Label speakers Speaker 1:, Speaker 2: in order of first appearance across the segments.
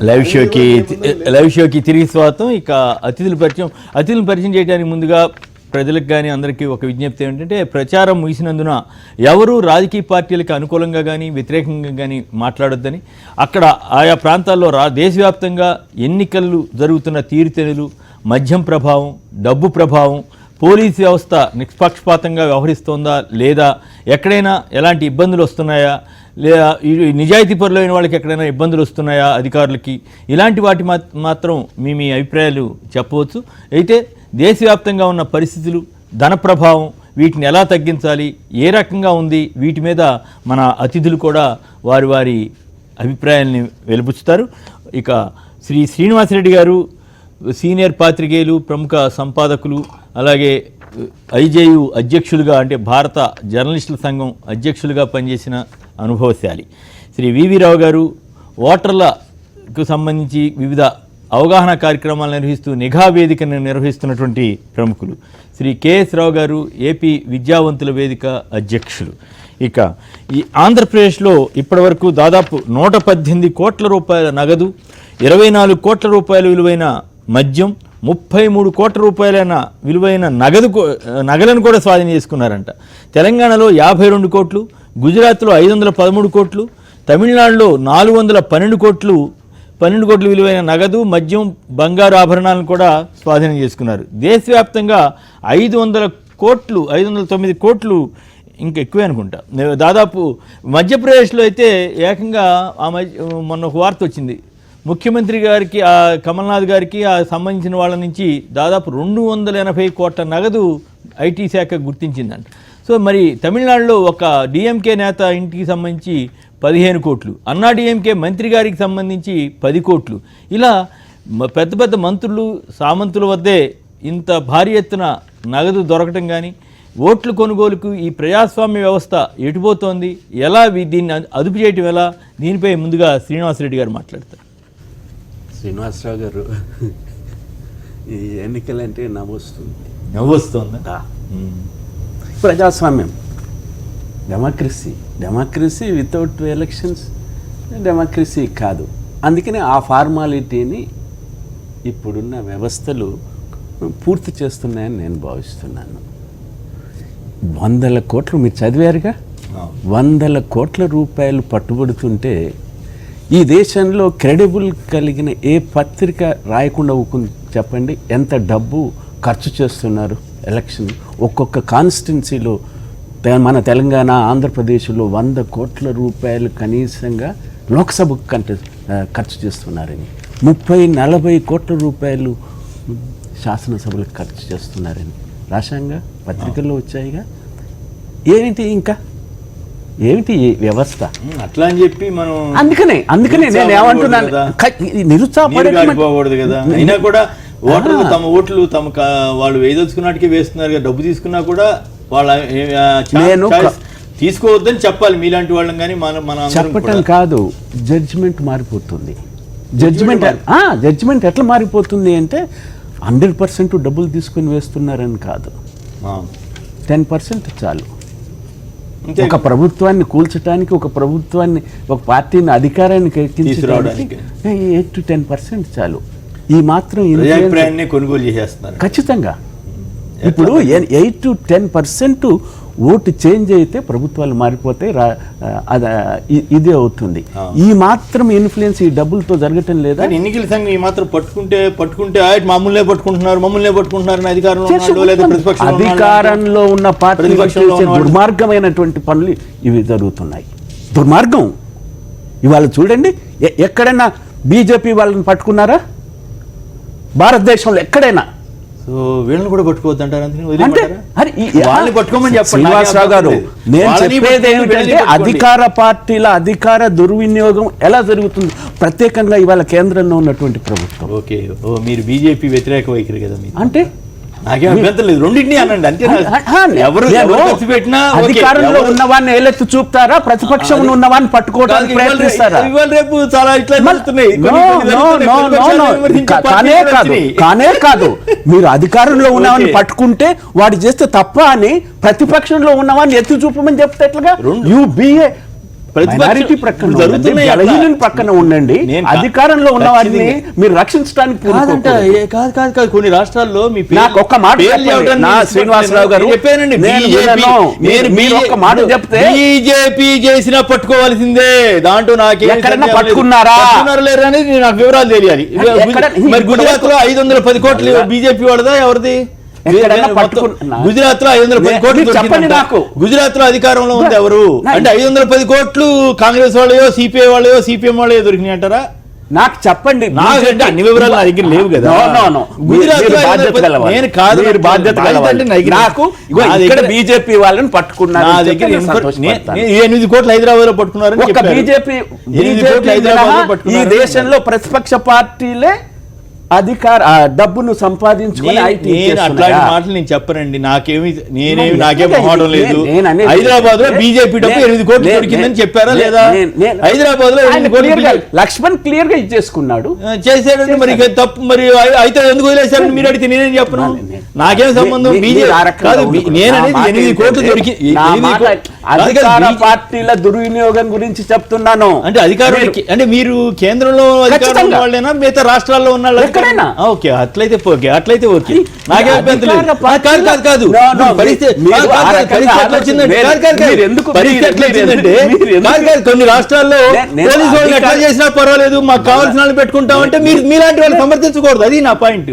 Speaker 1: Live షోకి తిరిగి స్వాగతం. ఇక అతిథులను పరిచయం చేయడానికి ముందుగా ప్రజలకు కానీ అందరికీ ఒక విజ్ఞప్తి ఏమిటంటే, ప్రచారం ముగిసినందున ఎవరు రాజకీయ పార్టీలకు అనుకూలంగా కానీ వ్యతిరేకంగా కానీ మాట్లాడొద్దని, అక్కడ ఆయా ప్రాంతాల్లో దేశవ్యాప్తంగా ఎన్నికలు జరుగుతున్న తీరుతెన్నులు, మద్యం ప్రభావం, డబ్బు ప్రభావం, పోలీసు వ్యవస్థ నిష్పక్షపాతంగా వ్యవహరిస్తోందా లేదా, ఎక్కడైనా ఎలాంటి ఇబ్బందులు వస్తున్నాయా, లేదా నిజాయితీ పరులైన వాళ్ళకి ఎక్కడైనా ఇబ్బందులు వస్తున్నాయా అధికారులకి, ఇలాంటి వాటి మాత్రం మీ అభిప్రాయాలు చెప్పవచ్చు. అయితే దేశవ్యాప్తంగా ఉన్న పరిస్థితులు, ధన ప్రభావం, వీటిని ఎలా తగ్గించాలి, ఏ రకంగా ఉంది, వీటి మీద మన అతిథులు కూడా వారి అభిప్రాయాల్ని వెలుపుచ్చుతారు. ఇక శ్రీ శ్రీనివాసరెడ్డి గారు సీనియర్ పాత్రికేయులు, ప్రముఖ సంపాదకులు, అలాగే ఐజేయు అధ్యక్షులుగా అంటే భారత జర్నలిస్టుల సంఘం అధ్యక్షులుగా పనిచేసిన అనుభవశాలి. శ్రీ వివి రావు గారు ఓటర్లకు సంబంధించి వివిధ అవగాహన కార్యక్రమాలు నిర్వహిస్తూ నిఘా వేదికను నిర్వహిస్తున్నటువంటి ప్రముఖులు. శ్రీ కెఎస్ రావు గారు ఏపీ విద్యావంతుల వేదిక అధ్యక్షులు. ఇక ఈ ఆంధ్రప్రదేశ్లో ఇప్పటివరకు దాదాపు 118 కోట్ల రూపాయల నగదు, 24 కోట్ల రూపాయల విలువైన మద్యం, 33 కోట్ల రూపాయలైన విలువైన నగలను కూడా స్వాధీనం చేసుకున్నారంట. తెలంగాణలో 52 కోట్లు, గుజరాత్లో 513 కోట్లు, తమిళనాడులో 412 కోట్లు విలువైన నగదు, మద్యం, బంగారు ఆభరణాలను కూడా స్వాధీనం చేసుకున్నారు. దేశవ్యాప్తంగా 509 కోట్లు ఇంకా ఎక్కువే అనుకుంటా. దాదాపు మధ్యప్రదేశ్లో అయితే ఏకంగా మొన్న ఒక వార్త వచ్చింది, ముఖ్యమంత్రి గారికి కమల్నాథ్ గారికి సంబంధించిన వాళ్ళ నుంచి దాదాపు 280 కోట్ల నగదు ఐటీ శాఖ గుర్తించిందంట. సో మరి తమిళనాడులో ఒక డిఎంకే నేత ఇంటికి సంబంధించి 15 కోట్లు, అన్నా డిఎంకే మంత్రి గారికి సంబంధించి 10 కోట్లు, ఇలా పెద్ద పెద్ద మంత్రులు, సామంతుల వద్దే ఇంత భారీ ఎత్తున నగదు దొరకటం కానీ, ఓట్ల కొనుగోలుకు ఈ ప్రజాస్వామ్య వ్యవస్థ ఎటుపోతోంది, ఎలా దీన్ని అదుపు చేయటం ఎలా, దీనిపై ముందుగా శ్రీనివాసరెడ్డి గారు మాట్లాడతారు.
Speaker 2: శ్రీనివాసరావు గారు, ఈ ఎన్నికలంటే
Speaker 1: నవ్వొస్తుందా?
Speaker 2: ప్రజాస్వామ్యం, డెమోక్రసీ వితౌట్ ఎలక్షన్స్ డెమోక్రసీ కాదు. అందుకనే ఆ ఫార్మాలిటీని ఇప్పుడున్న వ్యవస్థలు పూర్తి చేస్తున్నాయని నేను భావిస్తున్నాను. 100 కోట్లు మీరు చదివారుగా, 100 కోట్ల రూపాయలు పట్టుబడుతుంటే ఈ దేశంలో క్రెడిబుల్ కలిగిన ఏ పత్రిక రాయకుండా ఊరుకుంది చెప్పండి? ఎంత డబ్బు ఖర్చు చేస్తున్నారు ఎలక్షన్. ఒక్కొక్క కాన్స్టిట్యున్సీలో మన తెలంగాణ, ఆంధ్రప్రదేశ్లో 100 కోట్ల రూపాయలు కనీసంగా లోక్సభకు ఖర్చు చేస్తున్నారని, 30-40 కోట్ల రూపాయలు శాసనసభలకు ఖర్చు చేస్తున్నారని రాశాంగా, పత్రికల్లో వచ్చాయిగా. ఏమిటి ఈ వ్యవస్థ
Speaker 1: అట్లా అని చెప్పి మనం
Speaker 2: అందుకనే నేను ఏమంటున్నాను,
Speaker 1: నిరుత్సాహపడకూడదు కదా. అయినా కూడా ఓటర్లు తమ ఓట్లు వాళ్ళు వేదలుచుకున్నట్టుకే వేస్తున్నారు కదా. డబ్బు తీసుకున్నా కూడా వాళ్ళ తీసుకోవద్దని చెప్పాలి మీలాంటి వాళ్ళని. కానీ మన
Speaker 2: చెప్పటం కాదు, జడ్జిమెంట్ మారిపోతుంది. జడ్జిమెంట్ ఎట్లా మారిపోతుంది అంటే 100% డబ్బులు తీసుకుని వేస్తున్నారని కాదు, 10% చాలు. ఒక ప్రభుత్వాన్ని కూల్చడానికి, ఒక పార్టీని అధికారానికి ఎక్కించడానికి 8-10% చాలు. ఈ మాత్రం
Speaker 1: కొనుగోలు చేసేస్తున్నారు
Speaker 2: ఖచ్చితంగా. ఇప్పుడు 8-10% ఓటు చేంజ్ అయితే ప్రభుత్వాలు మారిపోతాయి, ఇదే అవుతుంది. ఈ మాత్రం ఇన్ఫ్లుయెన్స్ ఈ డబ్బులతో జరగటం లేదా?
Speaker 1: ఎన్నికల సంఘం ఈ మాత్రం పట్టుకుంటే మమ్మల్నే పట్టుకుంటున్నారు
Speaker 2: అధికారంలో ఉన్న పార్టీ దుర్మార్గమైనటువంటి పనులు ఇవి జరుగుతున్నాయి. దుర్మార్గం. ఇవాళ చూడండి, ఎక్కడైనా బీజేపీ వాళ్ళని పట్టుకున్నారా భారతదేశంలో? ఎక్కడైనా.
Speaker 1: వీళ్ళని కూడా పట్టుకోవద్దంటారు.
Speaker 2: శ్రీనివాసరావు గారు, నేను చెప్పేది ఏమిటంటే అధికార పార్టీల అధికార దుర్వినియోగం ఎలా జరుగుతుంది, ప్రత్యేకంగా ఇవాళ కేంద్రంలో ఉన్నటువంటి ప్రభుత్వం.
Speaker 1: ఓకే, మీరు బీజేపీ వ్యతిరేక వైఖరి కదా
Speaker 2: అంటే
Speaker 1: నాకేం అభ్యంతరం లేదు, రెండింటినీ అనండి అంతే.
Speaker 2: అధికారంలో ఉన్నవాడిని ఏలెత్తి చూపుతారా, ప్రతిపక్షంలో ఉన్నవాడిని పట్టుకోవడానికి ప్రయత్నిస్తారా?
Speaker 1: రేపు చాలా ఇట్లా
Speaker 2: కానే కాదు. మీరు అధికారంలో ఉన్నవాడిని పట్టుకుంటే వాడు చేస్తే తప్ప అని ప్రతిపక్షంలో ఉన్నవాడిని ఎత్తి చూపమని చెప్తే ఎట్లుగా? మైనారిటీ ప్రక్కన ఉండండి, బలహీనుల ప్రక్కన ఉండండి, అధికారంలో ఉన్న వారిని మీరు రక్షించడానికి
Speaker 1: కాదు కొన్ని రాష్ట్రాల్లో మీ
Speaker 2: నాకు ఒక్క మాట శ్రీనివాసరావు గారు
Speaker 1: చెప్పానండి,
Speaker 2: చెప్తే
Speaker 1: బీజేపీ చేసినా పట్టుకోవాల్సిందే, దాంట్లో
Speaker 2: ఎక్కడన్నా పట్టుకున్నారా
Speaker 1: లేరు అనేది నాకు వివరాలు తెలియాలి. మరి గుజరాత్ లో 510 కోట్లు బీజేపీ వాళ్ళదా ఎవరిది? గుజరాత్ లో 510 కోట్లు
Speaker 2: చెప్పండి నాకు.
Speaker 1: గుజరాత్ లో అధికారంలో ఉంది ఎవరు అంటే 510 కోట్లు కాంగ్రెస్ వాళ్ళయో సిపిఐ వాళ్ళయో సిపిఎం వాళ్ళయో దొరికినాయి అంటారా?
Speaker 2: నాకు చెప్పండి,
Speaker 1: నాకంటే అన్ని వివరాలు నా దగ్గర లేవు కదా. గుజరాత్ లో నేను కాదు,
Speaker 2: నాకు ఇక్కడ బీజేపీ వాళ్ళని పట్టుకున్నారు,
Speaker 1: నా దగ్గర 8 కోట్లు హైదరాబాద్ లో పట్టుకున్నారు.
Speaker 2: బీజేపీ ఈ దేశంలో ప్రతిపక్ష పార్టీలే డబ్బును సంపాదించుకుని
Speaker 1: అట్లాంటి మాటలు నేను చెప్పనండి. నాకేం మొహడం లేదు. హైదరాబాద్ లో బీజేపీ డబ్బు 8 కోట్లు దొరికిందని చెప్పారా లేదా? హైదరాబాద్ లో 8 కోట్లు
Speaker 2: లక్ష్మణ్ క్లియర్ గా ఇచ్చేసుకున్నాడు,
Speaker 1: చేశాడండి. మరి తప్పు మరి అయితే ఎందుకు వదిలేశారని మీరు అడిగితే నేనేం చెప్పను? నాకేం సంబంధం? నేననేది 8 కోట్లు దొరికి
Speaker 2: అధికార పార్టీల దుర్వినియోగం గురించి చెప్తున్నాను.
Speaker 1: అంటే అధికారానికి అంటే మీరు కేంద్రంలో అధికారంలో వాళ్ళైనా మిగతా రాష్ట్రాల్లో ఉన్న ఓకే, అట్లయితే ఓకే, అట్లయితే ఓకే, నాకే అభ్యంతరం లేదు. కాదు కొన్ని రాష్ట్రాల్లో పోలీసు వాళ్ళు ఎట్లా చేసినా పర్వాలేదు, మాకు కావాల్సిన వాళ్ళు పెట్టుకుంటామంటే మీరు మీలాంటి వాళ్ళు సమర్థించకూడదు. అది నా పాయింట్.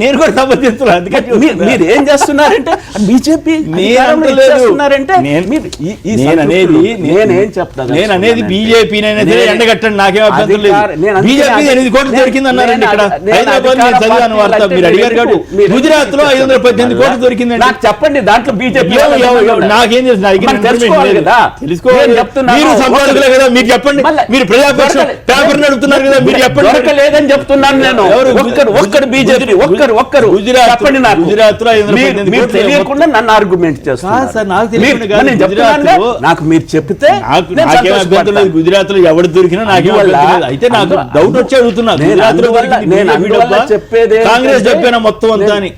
Speaker 1: నేను కూడా సమర్థిస్తున్నాను. అందుకని
Speaker 2: మీరు ఏం చేస్తున్నారంటే బీజేపీ
Speaker 1: నేననేది బీజేపీ ఎండగట్టండి, నాకేం అభ్యంతరం లేదు. బీజేపీ 8 కోట్లు దొరికిందన్నారండి ఇక్కడ హైదరాబాద్. నేను చదివాను వార్త, మీరు అడిగారు కాబట్టి. గుజరాత్ లో 518 కోట్లు దొరికిందండి.
Speaker 2: నాకు చెప్పండి, దాంట్లో బీజేపీ
Speaker 1: నాకేం తెలుసుకోవాలి. మీరు సంపాదకులే కదా, మీరు చెప్పండి. మీరు ప్రజాపక్షం పేపర్ నడుపుతున్నారు కదా, మీరు చెప్పండి.
Speaker 2: లేదని చెప్తున్నాను నేను. ఒక్కరు బీజేపీ ఒక్కరు
Speaker 1: గుజరాత్ చెప్పండి. నాకు గుజరాత్ లో
Speaker 2: తెలియకుండా నన్ను ఆర్గ్యుమెంట్ చేస్తారు. నాకు మీరు చెప్తే
Speaker 1: గుజరాత్ లో ఎవరు దొరికినా నాకేం అయితే నాకు డౌట్ వచ్చి అడుగుతున్నా. కాంగ్రెస్ చెప్పిన మొత్తం అంతా అని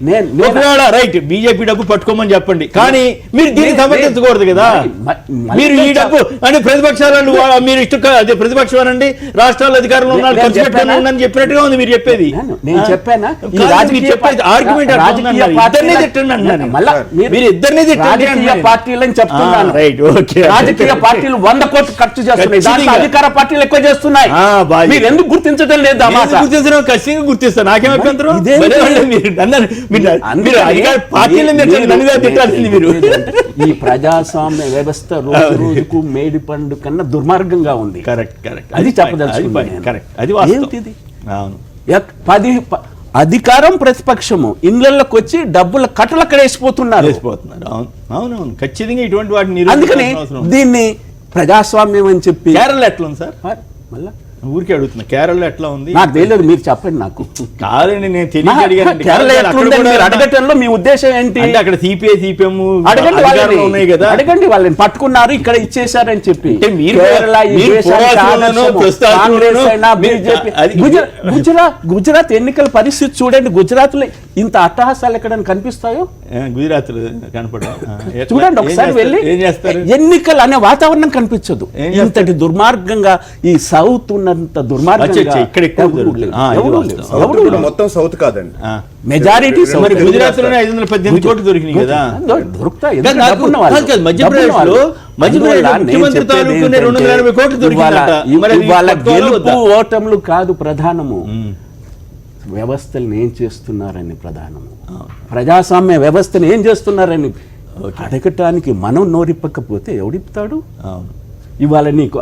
Speaker 1: రైట్, బీజేపీ డబ్బు పట్టుకోమని చెప్పండి, కానీ మీరు దీన్ని సమర్థించకూడదు కదా. మీరు ఈ డబ్బు అంటే ప్రతిపక్షాలు మీరు ఇష్టం అదే ప్రతిపక్షం అనండి, రాష్ట్రాల అధికారంలో ఉన్నాడు ఖర్చు పెట్టాలని చెప్పినట్టుగా ఉంది మీరు చెప్పేది.
Speaker 2: నేను చెప్పానా
Speaker 1: ఆర్గ్యుమెంట్ మీరు ఇద్దరిని
Speaker 2: పార్టీలని చెప్తున్నాను.
Speaker 1: Right, okay.
Speaker 2: రాజకీయ పార్టీలు 100 కోట్లు ఖర్చు చేస్తున్నాయి, అధికార పార్టీలు ఎక్కువ చేస్తున్నాయి. మీరు ఎందుకు గుర్తించడం లేదు?
Speaker 1: గుర్తించడం ఖచ్చితంగా గుర్తిస్తాను, నాకేం అభ్యంతరం?
Speaker 2: ఈ ప్రజాస్వామ్య వ్యవస్థ రోజు రోజుకు మేడి పండు కన్నా దుర్మార్గంగా ఉంది.
Speaker 1: కరెక్ట్ కరెక్ట్,
Speaker 2: అది చెప్పదలుచుకున్నాను.
Speaker 1: కరెక్ట్, అది
Speaker 2: ఏంటిది? అధికారం ప్రతిపక్షము ఇళ్లలోకి వచ్చి డబ్బుల కట్టలు అక్కడ వేసిపోతున్నారు.
Speaker 1: అవునవును, ఖచ్చితంగా ఇటువంటి వాటిని.
Speaker 2: అందుకని దీన్ని ప్రజాస్వామ్యం అని చెప్పి.
Speaker 1: కేరళ ఎట్లా ఉంది సార్? మళ్ళా ఊరికే అడుగుతున్నా, కేరళ ఎట్లా ఉంది?
Speaker 2: నాకు తెలియదు, మీరు చెప్పండి. నాకు
Speaker 1: కాదండి, నేను తెలియక అడిగాను.
Speaker 2: అడగటంలో మీ ఉద్దేశం ఏంటి?
Speaker 1: అంటే అక్కడ సిపిఐ సిపిఎం
Speaker 2: అడగండి,
Speaker 1: ఉన్నాయి కదా,
Speaker 2: అడగండి. వాళ్ళని పట్టుకున్నారు, ఇక్కడ ఇచ్చేసారని చెప్పి. గుజరాత్ ఎన్నికల పరిస్థితి చూడండి. గుజరాత్ లో ఇంత అట్టహాసాలు ఎక్కడ కనిపిస్తాయో?
Speaker 1: గుజరాత్ కనపడ
Speaker 2: చూడండి ఒకసారి వెళ్ళి. ఎన్నికలు అనే వాతావరణం కనిపించదు. ఇంతటి దుర్మార్గంగా ఈ సౌత్ ఉన్నంత దుర్మార్గంగా
Speaker 3: మొత్తం సౌత్ కాదండి,
Speaker 2: మెజారిటీ
Speaker 1: గుజరాత్ లోనే 518 కోట్లు దొరికినాయి కదా.
Speaker 2: దొరుకుతాయి.
Speaker 1: మధ్యప్రదేశ్ లో ముఖ్యమంత్రి తాలూకునే 280 కోట్లు దొరికిందట.
Speaker 2: వాళ్ళ గెలుపు ఓటములు కాదు ప్రధానము, వ్యవస్థలను ఏం చేస్తున్నారని ప్రధానము. ప్రజాస్వామ్య వ్యవస్థను ఏం చేస్తున్నారని అడగటానికి మనం నోరిప్పకపోతే ఎవడిపుతాడు? ఇవాళ నీకు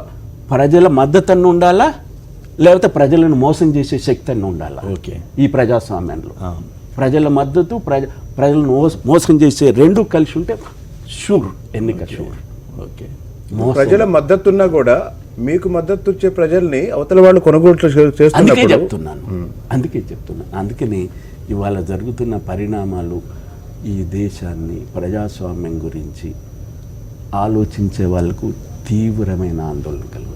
Speaker 2: ప్రజల మద్దతు ఉండాలా, లేకపోతే ప్రజలను మోసం చేసే శక్తి అన్న ఉండాలా?
Speaker 1: ఓకే,
Speaker 2: ఈ ప్రజాస్వామ్యంలో ప్రజల మద్దతు ప్రజలను మోసం చేసే రెండు కలిసి ఉంటే షూర్ ఎన్నిక షూర్.
Speaker 1: ఓకే,
Speaker 3: ప్రజల మద్దతు ఉన్నా కూడా మీకు మద్దతు వచ్చే ప్రజల్ని అవతల వాళ్ళు కొనుగోలు చేస్తున్నారు.
Speaker 2: అందుకే చెప్తున్నాను. అందుకని ఇవాళ జరుగుతున్న పరిణామాలు ఈ దేశాన్ని ప్రజాస్వామ్యం గురించి ఆలోచించే వాళ్ళకు తీవ్రమైన ఆందోళన కలుగుతుంది.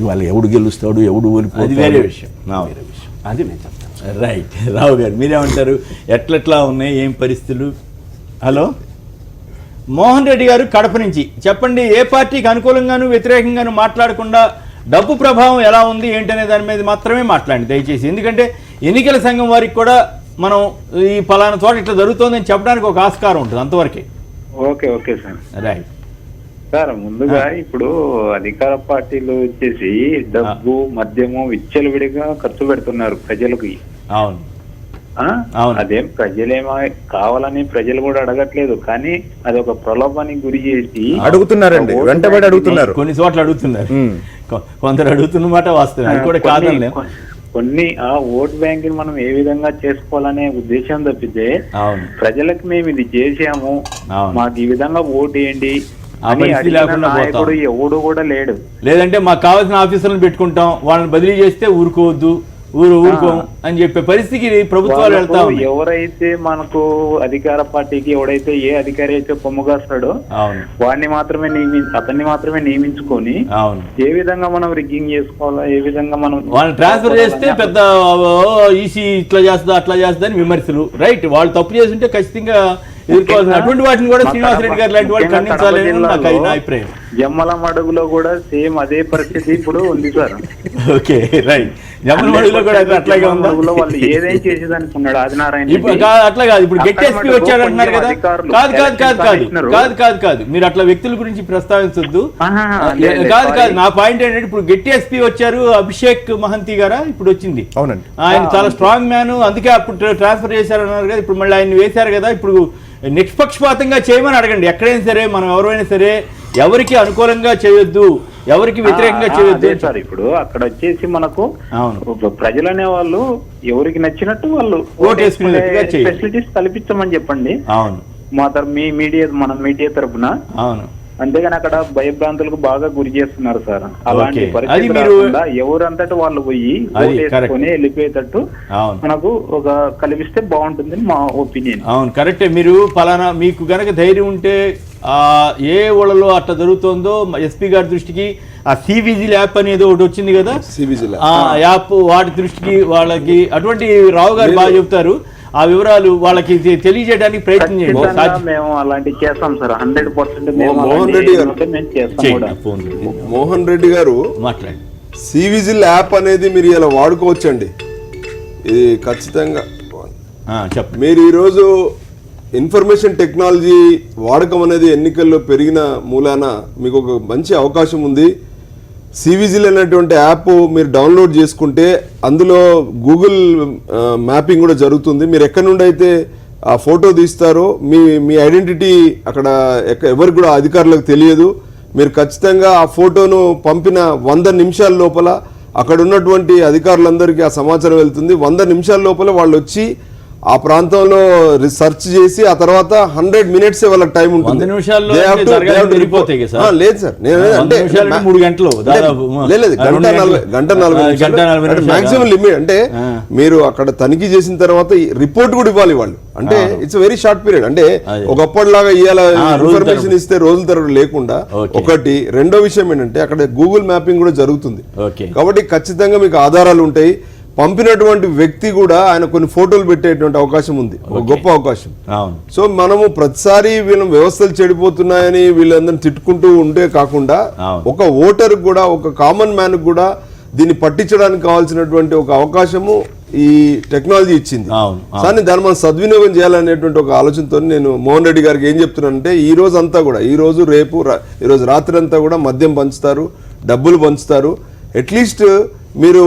Speaker 2: ఇవాళ ఎవడు గెలుస్తాడు, ఎవడు ఓడిపోతాడు,
Speaker 1: వేరే విషయం.
Speaker 2: అది నేను చెప్తాను.
Speaker 1: రైట్, రావు గారు మీరేమంటారు? ఎట్లెట్లా ఉన్నాయి, ఏం పరిస్థితులు? హలో మోహన్ రెడ్డి గారు కడప నుంచి చెప్పండి, ఏ పార్టీకి అనుకూలంగాను వ్యతిరేకంగాను మాట్లాడకుండా డబ్బు ప్రభావం ఎలా ఉంది ఏంటనే దాని మీద మాత్రమే మాట్లాడండి దయచేసి. ఎందుకంటే ఎన్నికల సంఘం వారికి కూడా మనం ఈ పలానా చోట ఇట్లా జరుగుతోందని చెప్పడానికి ఒక ఆస్కారం ఉంటుంది, అంతవరకే.
Speaker 4: Okay okay sir.
Speaker 1: Right
Speaker 4: sir ముందుగా ఇప్పుడు అధికార పార్టీలు వచ్చేసి డబ్బు మద్యము విచ్చలవిడిగా ఖర్చు పెడుతున్నారు ప్రజలకి.
Speaker 1: అవును
Speaker 4: అవును, అదేం ప్రజలేమో కావాలని ప్రజలు కూడా అడగట్లేదు, కానీ అది ఒక ప్రలోభానికి గురి చేసి
Speaker 3: అడుగుతున్నారండి, వెంటబడి అడుగుతున్నారు,
Speaker 1: కొన్ని చోట్ల అడుగుతున్నారు, కొందరు అడుగుతున్నమాట వాస్తవం, అది కూడా కాదని
Speaker 4: కొన్ని ఆ ఓట్ బ్యాంక్ మనం ఏ విధంగా చేసుకోవాలనే ఉద్దేశం తప్పితే ప్రజలకు మేము ఇది చేసాము మాకు ఈ విధంగా ఓటు వేయండి నాయకుడు ఎవడు కూడా లేడు.
Speaker 1: లేదంటే మాకు కావాల్సిన ఆఫీసర్లను పెట్టుకుంటాం, వాళ్ళని బదిలీ చేస్తే ఊరుకోవద్దు ఊరుకోం అని చెప్పే పరిస్థితికి ప్రభుత్వాలు వెళ్తా ఉన్నాయి.
Speaker 4: ఎవరైతే మనకు అధికార పార్టీకి ఎవడైతే ఏ అధికారి అయితే కొమ్ముగాస్తాడో వాడిని మాత్రమే అతన్ని మాత్రమే నియమించుకొని ఏ విధంగా మనం రిగ్గింగ్ చేసుకోవాలా, ఏ విధంగా మనం
Speaker 1: వాళ్ళని ట్రాన్స్ఫర్ చేస్తే పెద్ద ఈసీ ఇట్లా చేస్తా అట్లా చేస్తా అని విమర్శలు. రైట్, వాళ్ళు తప్పు చేస్తుంటే ఖచ్చితంగా ఎదుర్కోవాల్సిన అటువంటి వాటిని కూడా శ్రీనివాసరెడ్డి గారు లాంటి వాళ్ళు ఖండించాలని నాకు అభిప్రాయం.
Speaker 4: జమ్మల మడుగులో కూడా సేమ్ అదే పరిస్థితి ఇప్పుడు ఉంది సార్.
Speaker 1: ఓకే రైట్, జమ్మల మడుగులో కూడా అట్లాగే ఉంది.
Speaker 4: వాళ్ళు ఏదైనా చేసేదానికి ఉన్నాడు ఆదినారాయణ.
Speaker 1: అట్లా కాదు, ఇప్పుడు గెట్ ఎస్పీ వచ్చాడు అంటున్నారు కదా. కాదు కాదు కాదు కాదు కాదు కాదు కాదు మీరు అట్లా వ్యక్తుల గురించి ప్రస్తావించొద్దు. కాదు కాదు, నా పాయింట్ ఏంటంటే ఇప్పుడు గెట్ ఎస్పీ వచ్చారు అభిషేక్ మహంతి గారా ఇప్పుడు వచ్చింది.
Speaker 3: అవునండి,
Speaker 1: ఆయన చాలా స్ట్రాంగ్ మ్యాన్, అందుకే అప్పుడు ట్రాన్స్ఫర్ చేశారన్నారు కదా. ఇప్పుడు మళ్ళీ ఆయన వేశారు కదా. ఇప్పుడు నిష్పక్షపాతంగా చేయమని అడగండి. ఎక్కడైనా సరే మనం ఎవరైనా సరే ఎవరికి అనుకూలంగా చేయొద్దు, ఎవరికి వ్యతిరేకంగా చేయొద్దు
Speaker 4: సార్. ఇప్పుడు అక్కడ వచ్చేసి మనకు ప్రజలు అనే వాళ్ళు ఎవరికి నచ్చినట్టు వాళ్ళు ఫెసిలిటీస్ కల్పించమని చెప్పండి.
Speaker 1: అవును,
Speaker 4: మీ మీడియా మన మీడియా తరఫున. అవును, అంతేగాని అక్కడ భయభ్రాంతులకు బాగా గురి చేస్తున్నారు సార్. అలాంటి పరిస్థితి ఎవరంతటి వాళ్ళు పోయి ఓటేసుకొని వెళ్ళిపోయేటట్టు మనకు ఒక కల్పిస్తే బాగుంటుందని మా ఒపీనియన్.
Speaker 1: అవును కరెక్టే. మీరు పలానా మీకు గనక ధైర్యం ఉంటే ఏ ఊళ్ళలో అట్లా జరుగుతుందో ఎస్పీ గారి దృష్టికి ఆ సివిజిల్ యాప్ అనేది ఒకటి వచ్చింది కదా, ఆ యాప్ వాటి దృష్టికి వాళ్ళకి అటువంటి రావు గారు బాగా చెప్తారు. ఆ వివరాలు వాళ్ళకి తెలియజేయడానికి ప్రయత్నం చేయండి.
Speaker 4: మేము అలాంటివి చేస్తాం సార్ 100%.
Speaker 5: మోహన్ రెడ్డి గారు
Speaker 1: మాట్లాడండి.
Speaker 5: సివిజిల్ యాప్ అనేది మీరు ఇలా వాడుకోవచ్చండి. ఇది ఖచ్చితంగా మీరు ఈరోజు ఇన్ఫర్మేషన్ టెక్నాలజీ వాడకం అనేది ఎన్నికల్లో పెరిగిన మూలాన మీకు ఒక మంచి అవకాశం ఉంది. సివిజిల్ అనేటువంటి యాప్ మీరు డౌన్లోడ్ చేసుకుంటే అందులో గూగుల్ మ్యాపింగ్ కూడా జరుగుతుంది. మీరు ఎక్కడి నుండి అయితే ఆ ఫోటో తీస్తారో మీ ఐడెంటిటీ అక్కడ ఎవరికి కూడా అధికారులకు తెలియదు. మీరు ఖచ్చితంగా ఆ ఫోటోను పంపిన 100 నిమిషాల లోపల అక్కడ ఉన్నటువంటి అధికారులందరికీ ఆ సమాచారం వెళ్తుంది. 100 నిమిషాల లోపల వాళ్ళు వచ్చి ఆ ప్రాంతంలో రీసెర్చ్ చేసి ఆ తర్వాత 100 మినిట్స్ వాళ్ళకి టైం ఉంటుంది. లేదు సార్, గంట 40 మాక్సిమం లిమిట్. అంటే మీరు అక్కడ తనిఖీ చేసిన తర్వాత రిపోర్ట్ కూడా ఇవ్వాలి వాళ్ళు. అంటే ఇట్స్ వెరీ షార్ట్ పీరియడ్. అంటే ఒకప్పటిలాగా ఇవాళ ఇన్ఫర్మేషన్ ఇస్తే రోజుల తరబడి లేకుండా ఒకటి. రెండో విషయం ఏంటంటే అక్కడ గూగుల్ మ్యాపింగ్ కూడా జరుగుతుంది కాబట్టి ఖచ్చితంగా మీకు ఆధారాలు ఉంటాయి. పంపినటువంటి వ్యక్తి కూడా ఆయన కొన్ని ఫోటోలు పెట్టేటువంటి అవకాశం ఉంది, ఒక గొప్ప అవకాశం. సో మనము ప్రతిసారి వీళ్ళ వ్యవస్థలు చెడిపోతున్నాయని వీళ్ళందరినీ తిట్టుకుంటూ ఉంటే కాకుండా ఒక ఓటర్ కూడా ఒక కామన్ మ్యాన్ కూడా దీన్ని పట్టించడానికి కావాల్సినటువంటి ఒక అవకాశము ఈ టెక్నాలజీ ఇచ్చింది. కానీ దాన్ని మనం సద్వినియోగం చేయాలనేటువంటి ఒక ఆలోచనతో నేను మోహన్ రెడ్డి గారికి ఏం చెప్తున్నానంటే ఈ రోజు అంతా కూడా ఈ రోజు రేపు ఈ రోజు రాత్రి అంతా కూడా మద్యం పంచుతారు, డబ్బులు పంచుతారు. అట్లీస్ట్ మీరు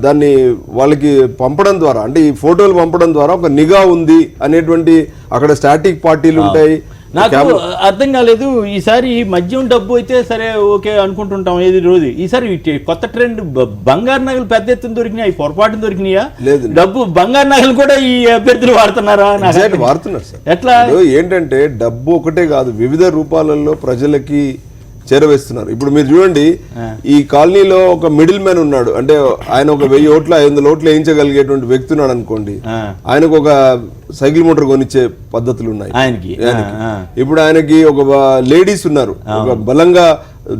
Speaker 5: దాన్ని వాళ్ళకి పంపడం ద్వారా అంటే ఈ ఫోటోలు పంపడం ద్వారా ఒక నిఘా ఉంది అనేటువంటి అక్కడ స్టాటిక్ పార్టీలు ఉంటాయి.
Speaker 1: నాకు అర్థం కాలేదు. ఈసారి మద్యం డబ్బు అయితే సరే ఓకే అనుకుంటుంటాం ఏది రోజు. ఈసారి కొత్త ట్రెండ్ బంగారు నగలు పెద్ద ఎత్తున దొరికినాయి, పొరపాటున దొరికినాయా?
Speaker 5: లేదు,
Speaker 1: డబ్బు బంగారు నగలు కూడా ఈ అభ్యర్థులు వాడుతున్నారా?
Speaker 5: వాడుతున్నారు సార్.
Speaker 1: ఎట్లా?
Speaker 5: ఏంటంటే డబ్బు ఒకటే కాదు, వివిధ రూపాలలో ప్రజలకి చేరవేస్తున్నారు. ఇప్పుడు మీరు చూడండి, ఈ కాలనీలో ఒక మిడిల్ మ్యాన్ ఉన్నాడు. అంటే ఆయన ఒక 1000 ఓట్లు 500 ఓట్లు వేయించగలిగేటువంటి వ్యక్తి ఉన్నాడు అనుకోండి. ఆయనకు ఒక సైకిల్ మోటార్ కొనిచ్చే పద్ధతులు ఉన్నాయి ఆయనకి. ఇప్పుడు ఆయనకి ఒక లేడీస్ ఉన్నారు, ఒక బలంగా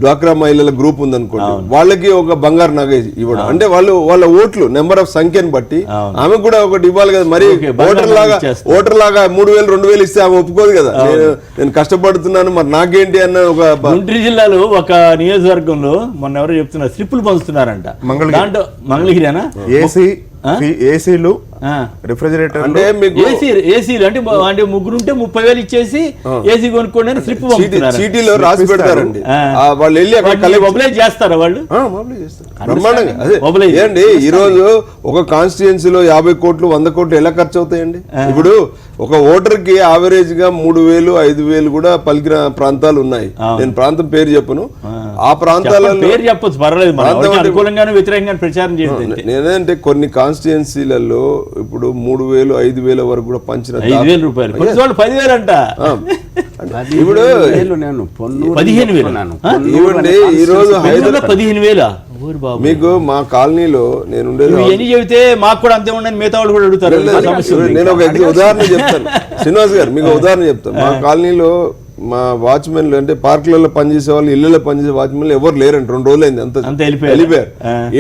Speaker 5: డ్వాక్రా మహిళల గ్రూప్ ఉందనుకోండి, వాళ్ళకి ఒక బంగారు నగ ఇవ్వడం, అంటే వాళ్ళ ఓట్లు నెంబర్ ఆఫ్ సంఖ్యను బట్టి ఆమె కూడా ఒకటి ఇవ్వాలి కదా. మరి ఓటర్ లాగా 3,000 2,000 ఇస్తే ఆమె ఒప్పుకోదు కదా. నేను కష్టపడుతున్నాను మరి నాకేంటి అన్న ఒక.
Speaker 1: గుంటూరు జిల్లాలో ఒక నియోజకవర్గంలో మొన్న ఎవరో చెప్తున్నారు స్లిప్పులు పంచుతున్నారంట. దాంట్లో మంగళగిరినా
Speaker 3: ఏసీలు రిఫ్రిజిరేటర్
Speaker 5: అంటే
Speaker 1: ఏసీలు అంటే ముగ్గురుంటే 30,000 ఇచ్చేసి ఏసీ కొనుక్కోండి స్లిప్
Speaker 5: చీటీలో రాసి పెడతారండి. వాళ్ళు వెళ్ళి అక్కడ
Speaker 1: మొబిలైజ్ చేస్తారా వాళ్ళు?
Speaker 5: బ్రహ్మాండంగా అదే ఏండి. ఈ రోజు ఒక కాన్స్టిట్యుయెన్సీలో 50 కోట్లు 100 కోట్లు ఎలా ఖర్చు అవుతాయండి? ఇప్పుడు ఒక ఓటర్ కి యావరేజ్ గా 3,000 5,000 కూడా పలికిన ప్రాంతాలు ఉన్నాయి. నేను ప్రాంతం పేరు చెప్పను. ఆ ప్రాంతాలలో
Speaker 1: పేరు చెప్పొచ్చు, పర్వాలేదు, అనుకూలంగానే వ్యతిరేకంగా ప్రచారం చేయండి.
Speaker 5: నేనంటే కొన్ని కాన్స్టిట్యుయెన్సీలలో ఇప్పుడు 3,000 5,000 వరకు కూడా పంచిన
Speaker 1: 5,000 రూపాయలు 10,000 అంట.
Speaker 5: ఇప్పుడు
Speaker 2: నేను
Speaker 5: 15,000 ఇవ్వండి. ఈ రోజు
Speaker 1: 15,000
Speaker 5: మీకు మా కాలనీలో నేను ఉండేది
Speaker 1: ఎన్ని చెబితే మాకు కూడా అంతే ఉండని మిగతా వాళ్ళు కూడా అడుగుతారు.
Speaker 5: నేను ఒక ఉదాహరణ చెప్తాను శ్రీనివాస్ గారు, మీకు ఉదాహరణ చెప్తాను. మా కాలనీలో మా వాచ్మెన్లు అంటే పార్కులలో పనిచేసే వాళ్ళు, ఇళ్లలో పనిచేసే వాచ్మెన్లు ఎవరు లేరండి. 2 రోజులు అయింది, అంత వెళ్ళిపోయారు.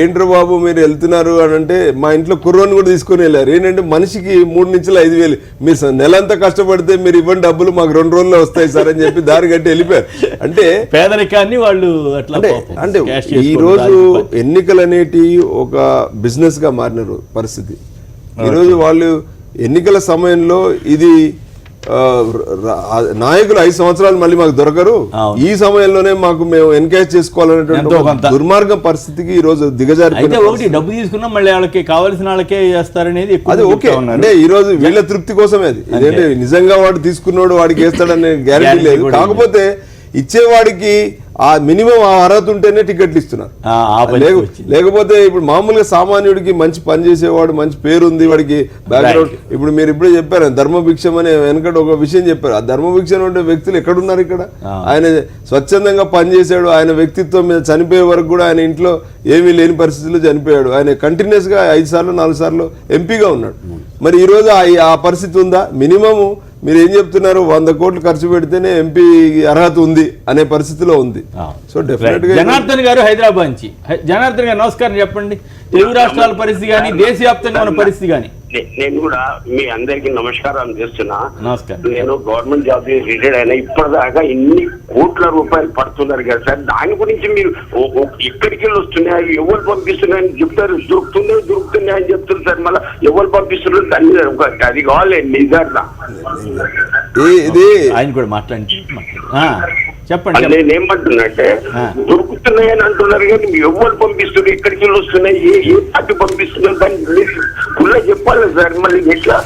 Speaker 5: ఏంట్రో బాబు మీరు వెళ్తున్నారు అని అంటే మా ఇంట్లో కుర్రోని కూడా తీసుకుని వెళ్ళారు. ఏంటంటే మనిషికి 3 నుంచి 5,000 మీరు నెలంతా కష్టపడితే మీరు ఇవ్వండి డబ్బులు మాకు 2 రోజుల్లో వస్తాయి సార్ అని చెప్పి దారి కట్టి వెళ్ళిపోయారు. అంటే
Speaker 1: పేదరికాన్ని వాళ్ళు
Speaker 5: అంటే ఈ రోజు ఎన్నికలు అనేటి ఒక బిజినెస్ గా మారిన పరిస్థితి. ఈ రోజు వాళ్ళు ఎన్నికల సమయంలో ఇది నాయకులు 5 సంవత్సరాలు మళ్ళీ మాకు దొరకరు, ఈ సమయంలోనే మాకు మేము ఎన్కరేజ్ చేసుకోవాలనేటువంటి దుర్మార్గం పరిస్థితికి ఈ రోజు దిగజారి.
Speaker 1: ఒకటి డబ్బు తీసుకున్నా మళ్ళీ వాళ్ళకి కావాల్సిన వాళ్ళకే చేస్తారనేది
Speaker 5: అది ఓకే. అంటే ఈ రోజు వీళ్ళ తృప్తి కోసమే అది. ఇదేంటే నిజంగా వాడు తీసుకున్నాడు వాడికి వేస్తాడనే గ్యారెంటీ లేదు. కాకపోతే ఇచ్చేవాడికి ఆ మినిమం ఆ అర్హత ఉంటేనే టికెట్లు ఇస్తున్నారు. లేకపోతే ఇప్పుడు మామూలుగా సామాన్యుడికి మంచి పని చేసేవాడు, మంచి పేరుంది, వాడికి బ్యాక్గ్రౌండ్. ఇప్పుడు మీరు ఇప్పుడే చెప్పారు ధర్మభిక్షం అనే వెనకట ఒక విషయం చెప్పారు. ఆ ధర్మభిక్షం ఉండే వ్యక్తులు ఎక్కడున్నారు? ఇక్కడ ఆయన స్వచ్ఛందంగా పనిచేశాడు. ఆయన వ్యక్తిత్వం మీద చనిపోయే వరకు కూడా ఆయన ఇంట్లో ఏమీ లేని పరిస్థితుల్లో చనిపోయాడు. ఆయన కంటిన్యూస్ గా 5 సార్లు 4 సార్లు ఎంపీగా ఉన్నాడు. మరి ఈ రోజు ఆ పరిస్థితి ఉందా? మినిమం మీరు ఏం చెప్తున్నారు? 100 కోట్లు ఖర్చు పెడితేనే ఎంపీ అర్హత ఉంది అనే పరిస్థితిలో ఉంది. సో డెఫినెట్ గా
Speaker 1: జనార్దన్ గారు హైదరాబాద్ నుంచి. జనార్దన్ గారు నమస్కారం చెప్పండి. తెలుగు రాష్ట్రాల పరిస్థితి కానీ దేశవ్యాప్తంగా ఉన్న పరిస్థితి కానీ.
Speaker 6: నేను కూడా మీ అందరికి నమస్కారం చేస్తున్నా.
Speaker 1: నమస్కారం.
Speaker 6: నేను గవర్నమెంట్ జాబ్ రిటైర్డ్ అయినా ఇప్పటిదాకా ఇన్ని కోట్ల రూపాయలు పడుతున్నారు కదా సార్, దాని గురించి మీరు ఎక్కడికి వెళ్ళి వస్తున్నాయి, ఎవరు పంపిస్తున్నాయని చెప్తారు. దొరుకుతున్నాయని చెప్తారు సార్, మళ్ళీ ఎవరు పంపిస్తున్నారు దాన్ని అది కావాలి నిజంగా.
Speaker 5: ఇది
Speaker 1: ఆయన కూడా మాట్లాడి చెప్పండి.
Speaker 6: నేనేమంటున్నట్టే దొరుకుతున్నాయని అంటున్నారు కానీ ఎవరు పంపిస్తున్నారు, ఎక్కడికి వెళ్ళి వస్తున్నాయి, ఏ పార్టీ పంపిస్తున్నారు దాన్ని ఫుల్గా చెప్పాలి సార్. మళ్ళీ ఎట్లా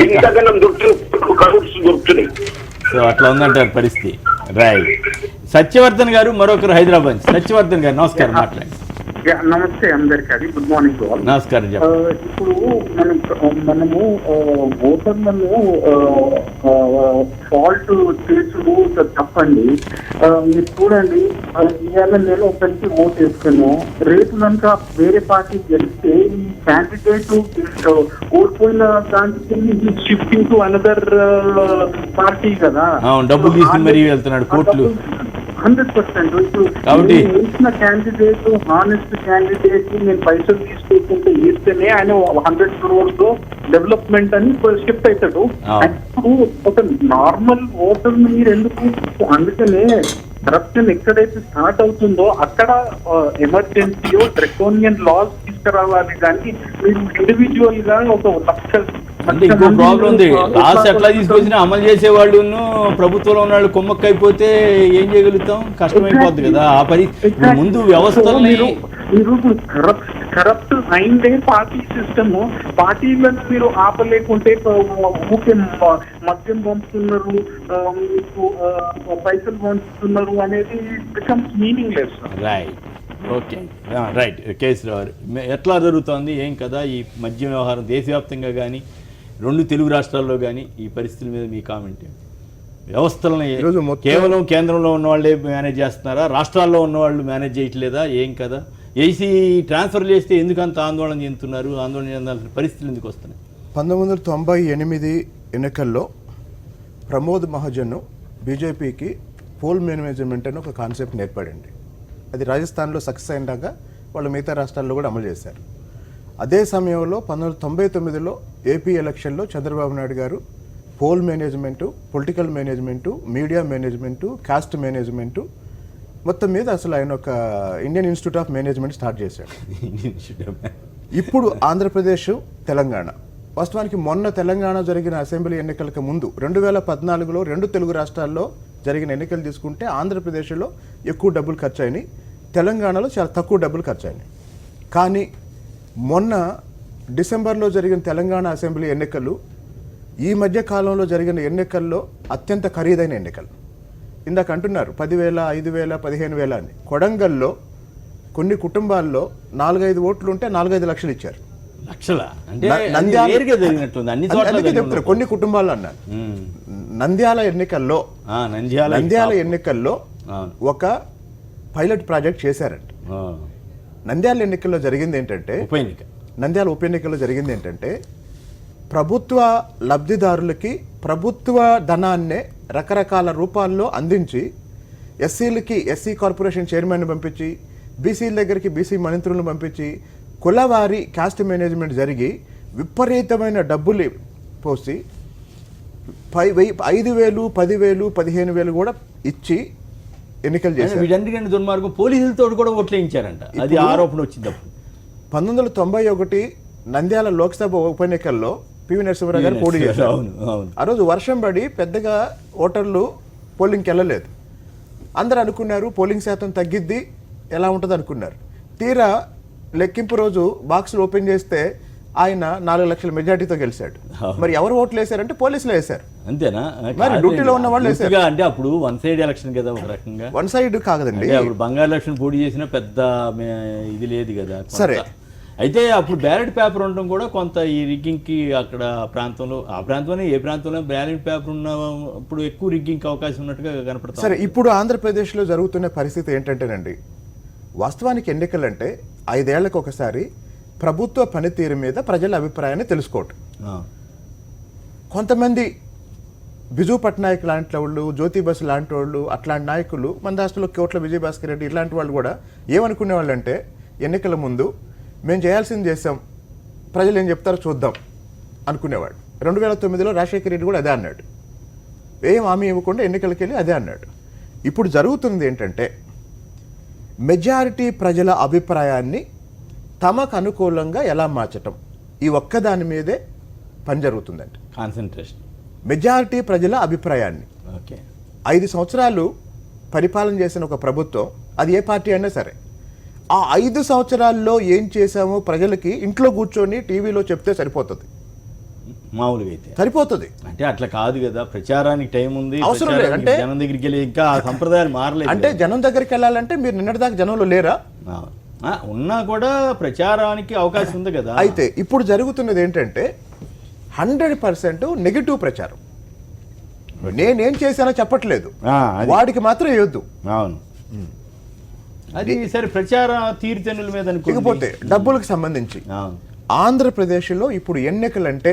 Speaker 6: ఇంతకన్నా దొరుకుతున్నాయి.
Speaker 1: సో అట్లా ఉందంటారు పరిస్థితి. రైట్. సత్యవర్ధన్ గారు మరొకరు హైదరాబాద్. సత్యవర్ధన్ గారు నమస్కారం, మాట్లాడండి.
Speaker 7: నమస్తే అందరికి. అది గుడ్ మార్నింగ్.
Speaker 1: నమస్కారం.
Speaker 7: ఇప్పుడు మనము ఓటర్లను ఫాల్ట్ చేసుడు తప్పండి. మీరు చూడండి, ఇవాళ నేను ఒకరికి ఓట్ వేస్తాను, రేపు కనుక వేరే పార్టీ గెలిస్తే ఈ క్యాండిడేట్ ఓడిపోయిన దానికి షిఫ్టింగ్ టు అనదర్ పార్టీ కదా,
Speaker 1: డబ్బులు తీసుకుని మరీ వెళ్తున్నాడు కోర్టులు.
Speaker 7: 100%. ఇప్పుడు వేసిన క్యాండిడేట్ హానెస్ట్ క్యాండిడేట్ నేను పైసలు తీసుకోకుండా ఇస్తేనే ఆయన 100 crores డెవలప్మెంట్ అని షిఫ్ట్ అవుతాడు. ఇప్పుడు ఒక నార్మల్ ఓటర్ మీరు ఎందుకు? అందుకనే కరప్షన్ ఎక్కడైతే స్టార్ట్ అవుతుందో అక్కడ ఎమర్జెన్సీయో డ్రాకోనియన్ లాస్ తీసుకురావాలి. కానీ మీరు ఇండివిజువల్ గా ఒక లక్ష
Speaker 1: అంటే ఇంకో ప్రాబ్లం ఉంది. లాస్ట్ ఎట్లా తీసుకొచ్చినా అమలు చేసే వాళ్ళు ప్రభుత్వంలో ఉన్న వాళ్ళు కొమ్మక్కైపోతే ఏం చేయగలుగుతాం? కష్టమైపోద్ది కదా. ఆ పరిస్థితి ముందు వ్యవస్థలని
Speaker 7: కరప్ట్ అయిందే పార్టీ సిస్టమ్. పార్టీలను మీరు ఆపలేకుంటే ఊకే మద్యం పంపుతున్నారు, మీకు పైసలు పంచుతున్నారు అనేది becomes meaning less.
Speaker 1: Right. Okay. Right. KCR ఎట్లా జరుగుతోంది ఏం కదా ఈ మద్యం వ్యవహారం దేశవ్యాప్తంగా కానీ 2 తెలుగు రాష్ట్రాల్లో కానీ ఈ పరిస్థితుల మీద మీ కామెంట్? వ్యవస్థలని కేవలం కేంద్రంలో ఉన్న వాళ్ళే మేనేజ్ చేస్తున్నారా? రాష్ట్రాల్లో ఉన్న వాళ్ళు మేనేజ్ చేయట్లేదా? ఏం కదా? ఏసీ ట్రాన్స్ఫర్ చేస్తే ఎందుకు అంత ఆందోళన చెందుతున్నారు? ఆందోళన చెందాల్సిన పరిస్థితులు ఎందుకు వస్తున్నాయి?
Speaker 3: 1998 ఎన్నికల్లో ప్రమోద్ మహాజన్ బీజేపీకి పోల్ మేనేజ్మెంట్ అని ఒక కాన్సెప్ట్ ఏర్పడింది. అది రాజస్థాన్లో సక్సెస్ అయినాక వాళ్ళు మిగతా రాష్ట్రాల్లో కూడా అమలు చేశారు. అదే సమయంలో 1999లో ఏపీ ఎలక్షన్లో చంద్రబాబు నాయుడు గారు pole management, political management, media management, cost management మొత్తం మీద అసలు ఆయన ఒక Indian institute of management start చేశాడు. ఇప్పుడు ఆంధ్రప్రదేశ్, తెలంగాణ, వాస్తవానికి మొన్న తెలంగాణ జరిగిన అసెంబ్లీ ఎన్నికలకు ముందు 2014లో 2 తెలుగు రాష్ట్రాల్లో జరిగిన ఎన్నికలు తీసుకుంటే ఆంధ్రప్రదేశ్లో ఎక్కువ డబ్బులు ఖర్చు అయినాయి, తెలంగాణలో చాలా తక్కువ డబ్బులు ఖర్చు అయినాయి. కానీ మొన్న డిసెంబర్లో జరిగిన తెలంగాణ అసెంబ్లీ ఎన్నికలు ఈ మధ్య కాలంలో జరిగిన ఎన్నికల్లో అత్యంత ఖరీదైన ఎన్నికలు. ఇందాక అంటున్నారు 10,000, 5,000, 15,000 అని. కొడంగల్లో కొన్ని కుటుంబాల్లో 4-5 ఓట్లు ఉంటే 4-5 లక్షలు ఇచ్చారు.
Speaker 1: లక్షల అంటే
Speaker 3: నంద్యాల
Speaker 1: నేరుగా జరిగినట్టుంది, అన్ని చోట్ల
Speaker 3: అందుకే చెప్తారు కొన్ని కుటుంబాల్లో అన్నారు. నంద్యాల ఎన్నికల్లో ఒక పైలట్ ప్రాజెక్ట్ చేశారంట. నంద్యాల ఎన్నికల్లో జరిగింది ఏంటంటే, నంద్యాల ఉప ఎన్నికల్లో జరిగింది ఏంటంటే, ప్రభుత్వ లబ్ధిదారులకి ప్రభుత్వ ధనాన్నే రకరకాల రూపాల్లో అందించి ఎస్సీలకి ఎస్సీ కార్పొరేషన్ చైర్మన్ పంపించి, బీసీల దగ్గరికి బీసీ మంత్రులను పంపించి, కులవారి కాస్ట్ మేనేజ్మెంట్ జరిగి విపరీతమైన డబ్బులు పోసి 5,000, 10,000, 15,000 కూడా ఇచ్చి ఎన్నికలు చేశారు.
Speaker 1: వీటన్నిటికంటే దుర్మార్గం పోలీసులతో కూడా ఓట్లు వేయించారంట, అది ఆరోపణ వచ్చినప్పుడు.
Speaker 3: 1991 నంద్యాల లోక్సభ ఉప ఎన్నికల్లో పివి నరసింహారావు గారు పోటీ చేశారు. ఆ రోజు వర్షం పడి పెద్దగా ఓటర్లు పోలింగ్కి వెళ్ళలేదు. అందరూ అనుకున్నారు పోలింగ్ శాతం తగ్గిద్ది, ఎలా ఉంటుంది అనుకున్నారు. తీరా లెక్కింపు రోజు బాక్సులు ఓపెన్ చేస్తే ఆయన 4 లక్షల మెజార్టీతో గెలిచాడు. మరి ఎవరు ఓట్లు వేశారంటే పోలీసులు వేశారు.
Speaker 1: అంతేనా?
Speaker 3: మరి డ్యూటీలో ఉన్న వాళ్ళు వేశారు.
Speaker 1: అంటే అప్పుడు వన్ సైడ్ ఎలక్షన్ కదా, ఒక రకంగా
Speaker 3: వన్ సైడ్ కాదండి.
Speaker 1: అప్పుడు బంగారు ఎలక్షన్ పోటీ చేసిన పెద్ద ఇది లేదు కదా.
Speaker 3: సరే,
Speaker 1: అయితే అప్పుడు బ్యాలెట్ పేపర్ ఉండడం కూడా కొంత ఈ రిగ్గింగ్కి అక్కడ ప్రాంతంలో, ఆ ప్రాంతంలో ఏ ప్రాంతంలో బ్యాలెట్ పేపర్ ఉన్నప్పుడు ఎక్కువ రిగ్గింగ్కి అవకాశం ఉన్నట్టుగా కనపడుతుంది.
Speaker 3: సరే, ఇప్పుడు ఆంధ్రప్రదేశ్లో జరుగుతున్న పరిస్థితి ఏంటంటేనండి, వాస్తవానికి ఎన్నికలంటే 5 ఏళ్లకు ఒకసారి ప్రభుత్వ పనితీరు మీద ప్రజల అభిప్రాయాన్ని తెలుసుకోవటం. కొంతమంది బిజు పట్నాయక్ లాంటి వాళ్ళు, జ్యోతి బసు లాంటి వాళ్ళు, అట్లాంటి నాయకులు, మన రాష్ట్రంలో కోట్ల విజయభాస్కర్ రెడ్డి ఇలాంటి వాళ్ళు కూడా ఏమనుకునే వాళ్ళు అంటే, ఎన్నికల ముందు మేము చేయాల్సింది చేసాం, ప్రజలు ఏం చెప్తారో చూద్దాం అనుకునేవాడు. 2009లో రాజశేఖర రెడ్డి కూడా అదే అన్నాడు. ఏం హామీ ఇవ్వకుండా ఎన్నికలకి వెళ్ళి అదే అన్నాడు. ఇప్పుడు జరుగుతుంది ఏంటంటే, మెజారిటీ ప్రజల అభిప్రాయాన్ని తమకు అనుకూలంగా ఎలా మార్చటం, ఈ ఒక్కదాని మీదే పని జరుగుతుందండి.
Speaker 1: కాన్సన్ట్రేషన్
Speaker 3: మెజారిటీ ప్రజల అభిప్రాయాన్ని. 5 సంవత్సరాలు పరిపాలన చేసిన ఒక ప్రభుత్వం, అది ఏ పార్టీ అయినా సరే, ఆ 5 సంవత్సరాల్లో ఏం చేశామో ప్రజలకి ఇంట్లో కూర్చొని టీవీలో చెప్తే సరిపోతుంది.
Speaker 1: మామూలుగా అయితే
Speaker 3: సరిపోతుంది.
Speaker 1: అంటే అట్లా కాదు కదా, ప్రచారానికి టైం ఉంది,
Speaker 3: అవసరం లేదు. అంటే
Speaker 1: జనం దగ్గరికి వెళ్ళి ఇంకా ఆ సంప్రదాయాలు మారలేదు.
Speaker 3: అంటే జనం దగ్గరికి వెళ్ళాలంటే మీరు నిన్నటిదాకా జనంలో లేరా?
Speaker 1: ఉన్నా కూడా ప్రచారానికి అవకాశం ఉంది కదా.
Speaker 3: అయితే ఇప్పుడు జరుగుతున్నది ఏంటంటే 100% నెగిటివ్ ప్రచారం. నేనేం చేశానో చెప్పట్లేదు, వాడికి మాత్రం వేయొద్దు.
Speaker 1: అవును, అది సరే. ప్రచార తీరుతెన్నుల మీద
Speaker 3: ఇకపోతే డబ్బులకు సంబంధించి ఆంధ్రప్రదేశ్లో ఇప్పుడు ఎన్నికలంటే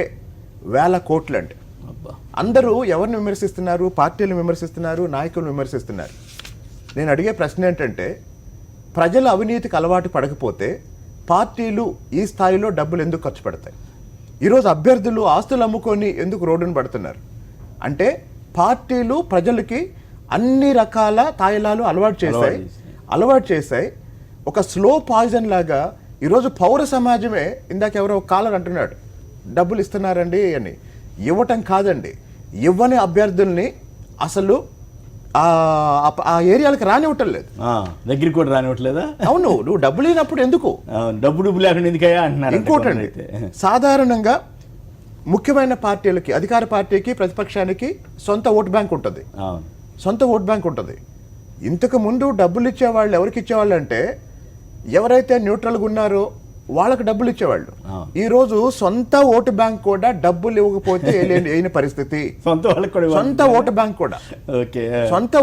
Speaker 3: వేల కోట్లంటే అందరూ ఎవరిని విమర్శిస్తున్నారు? పార్టీలను విమర్శిస్తున్నారు, నాయకులను విమర్శిస్తున్నారు. నేను అడిగే ప్రశ్న ఏంటంటే, ప్రజల అవినీతికి అలవాటు పడకపోతే పార్టీలు ఈ స్థాయిలో డబ్బులు ఎందుకు ఖర్చు పెడతాయి? ఈరోజు అభ్యర్థులు ఆస్తులు అమ్ముకొని ఎందుకు రోడ్డును పడుతున్నారు? అంటే పార్టీలు ప్రజలకి అన్ని రకాల తాయిలాలు అలవాటు చేశాయి. ఒక స్లో పాయిజన్ లాగా ఈరోజు పౌర సమాజమే, ఇందాక ఎవరో కాలర్ అంటున్నాడు డబ్బులు ఇస్తున్నారండి అని. ఇవ్వటం కాదండి, ఇవ్వని అభ్యర్థుల్ని అసలు ఆ ఏరియాలకు రానివ్వటం లేదు,
Speaker 1: దగ్గరికి కూడా రానివ్వట్లేదా?
Speaker 3: అవును, నువ్వు డబ్బులు లేనప్పుడు ఎందుకు?
Speaker 1: డబ్బు లేకుండా ఎందుకయ్యా అంటున్నారు.
Speaker 3: ఇంకోటండి, సాధారణంగా ముఖ్యమైన పార్టీలకి, అధికార పార్టీకి ప్రతిపక్షానికి సొంత ఓట్ బ్యాంక్ ఉంటుంది. ఇంతకు ముందు డబ్బులు ఇచ్చేవాళ్ళు ఎవరికి ఇచ్చేవాళ్ళు అంటే, ఎవరైతే న్యూట్రల్గా ఉన్నారో వాళ్ళకి డబ్బులు ఇచ్చేవాళ్ళు. ఈ రోజు సొంత ఓటు బ్యాంక్ కూడా డబ్బులు ఇవ్వకపోతే అయిన పరిస్థితి. సొంత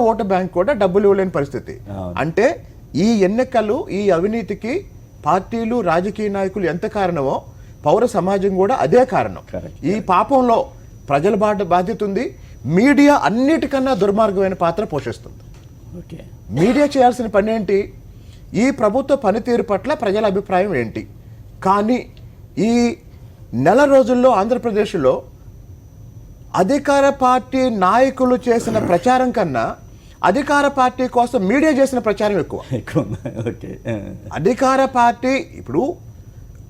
Speaker 3: ఓటు బ్యాంక్ కూడా డబ్బులు ఇవ్వలేని పరిస్థితి. అంటే ఈ ఎన్నికలు, ఈ అవినీతికి పార్టీలు, రాజకీయ నాయకులు ఎంత కారణమో పౌర సమాజం కూడా అదే కారణం. ఈ పాపంలో ప్రజల బాధ్యత ఉంది. మీడియా అన్నిటికన్నా దుర్మార్గమైన పాత్ర పోషిస్తుంది.
Speaker 1: ఓకే,
Speaker 3: మీడియా చేయాల్సిన పని ఏంటి? ఈ ప్రభుత్వ పనితీరు పట్ల ప్రజల అభిప్రాయం ఏంటి? కానీ ఈ నెల రోజుల్లో ఆంధ్రప్రదేశ్లో అధికార పార్టీ నాయకులు చేసిన ప్రచారం కన్నా అధికార పార్టీ కోసం మీడియా చేసిన ప్రచారం ఎక్కువ.
Speaker 1: ఓకే.
Speaker 3: అధికార పార్టీ ఇప్పుడు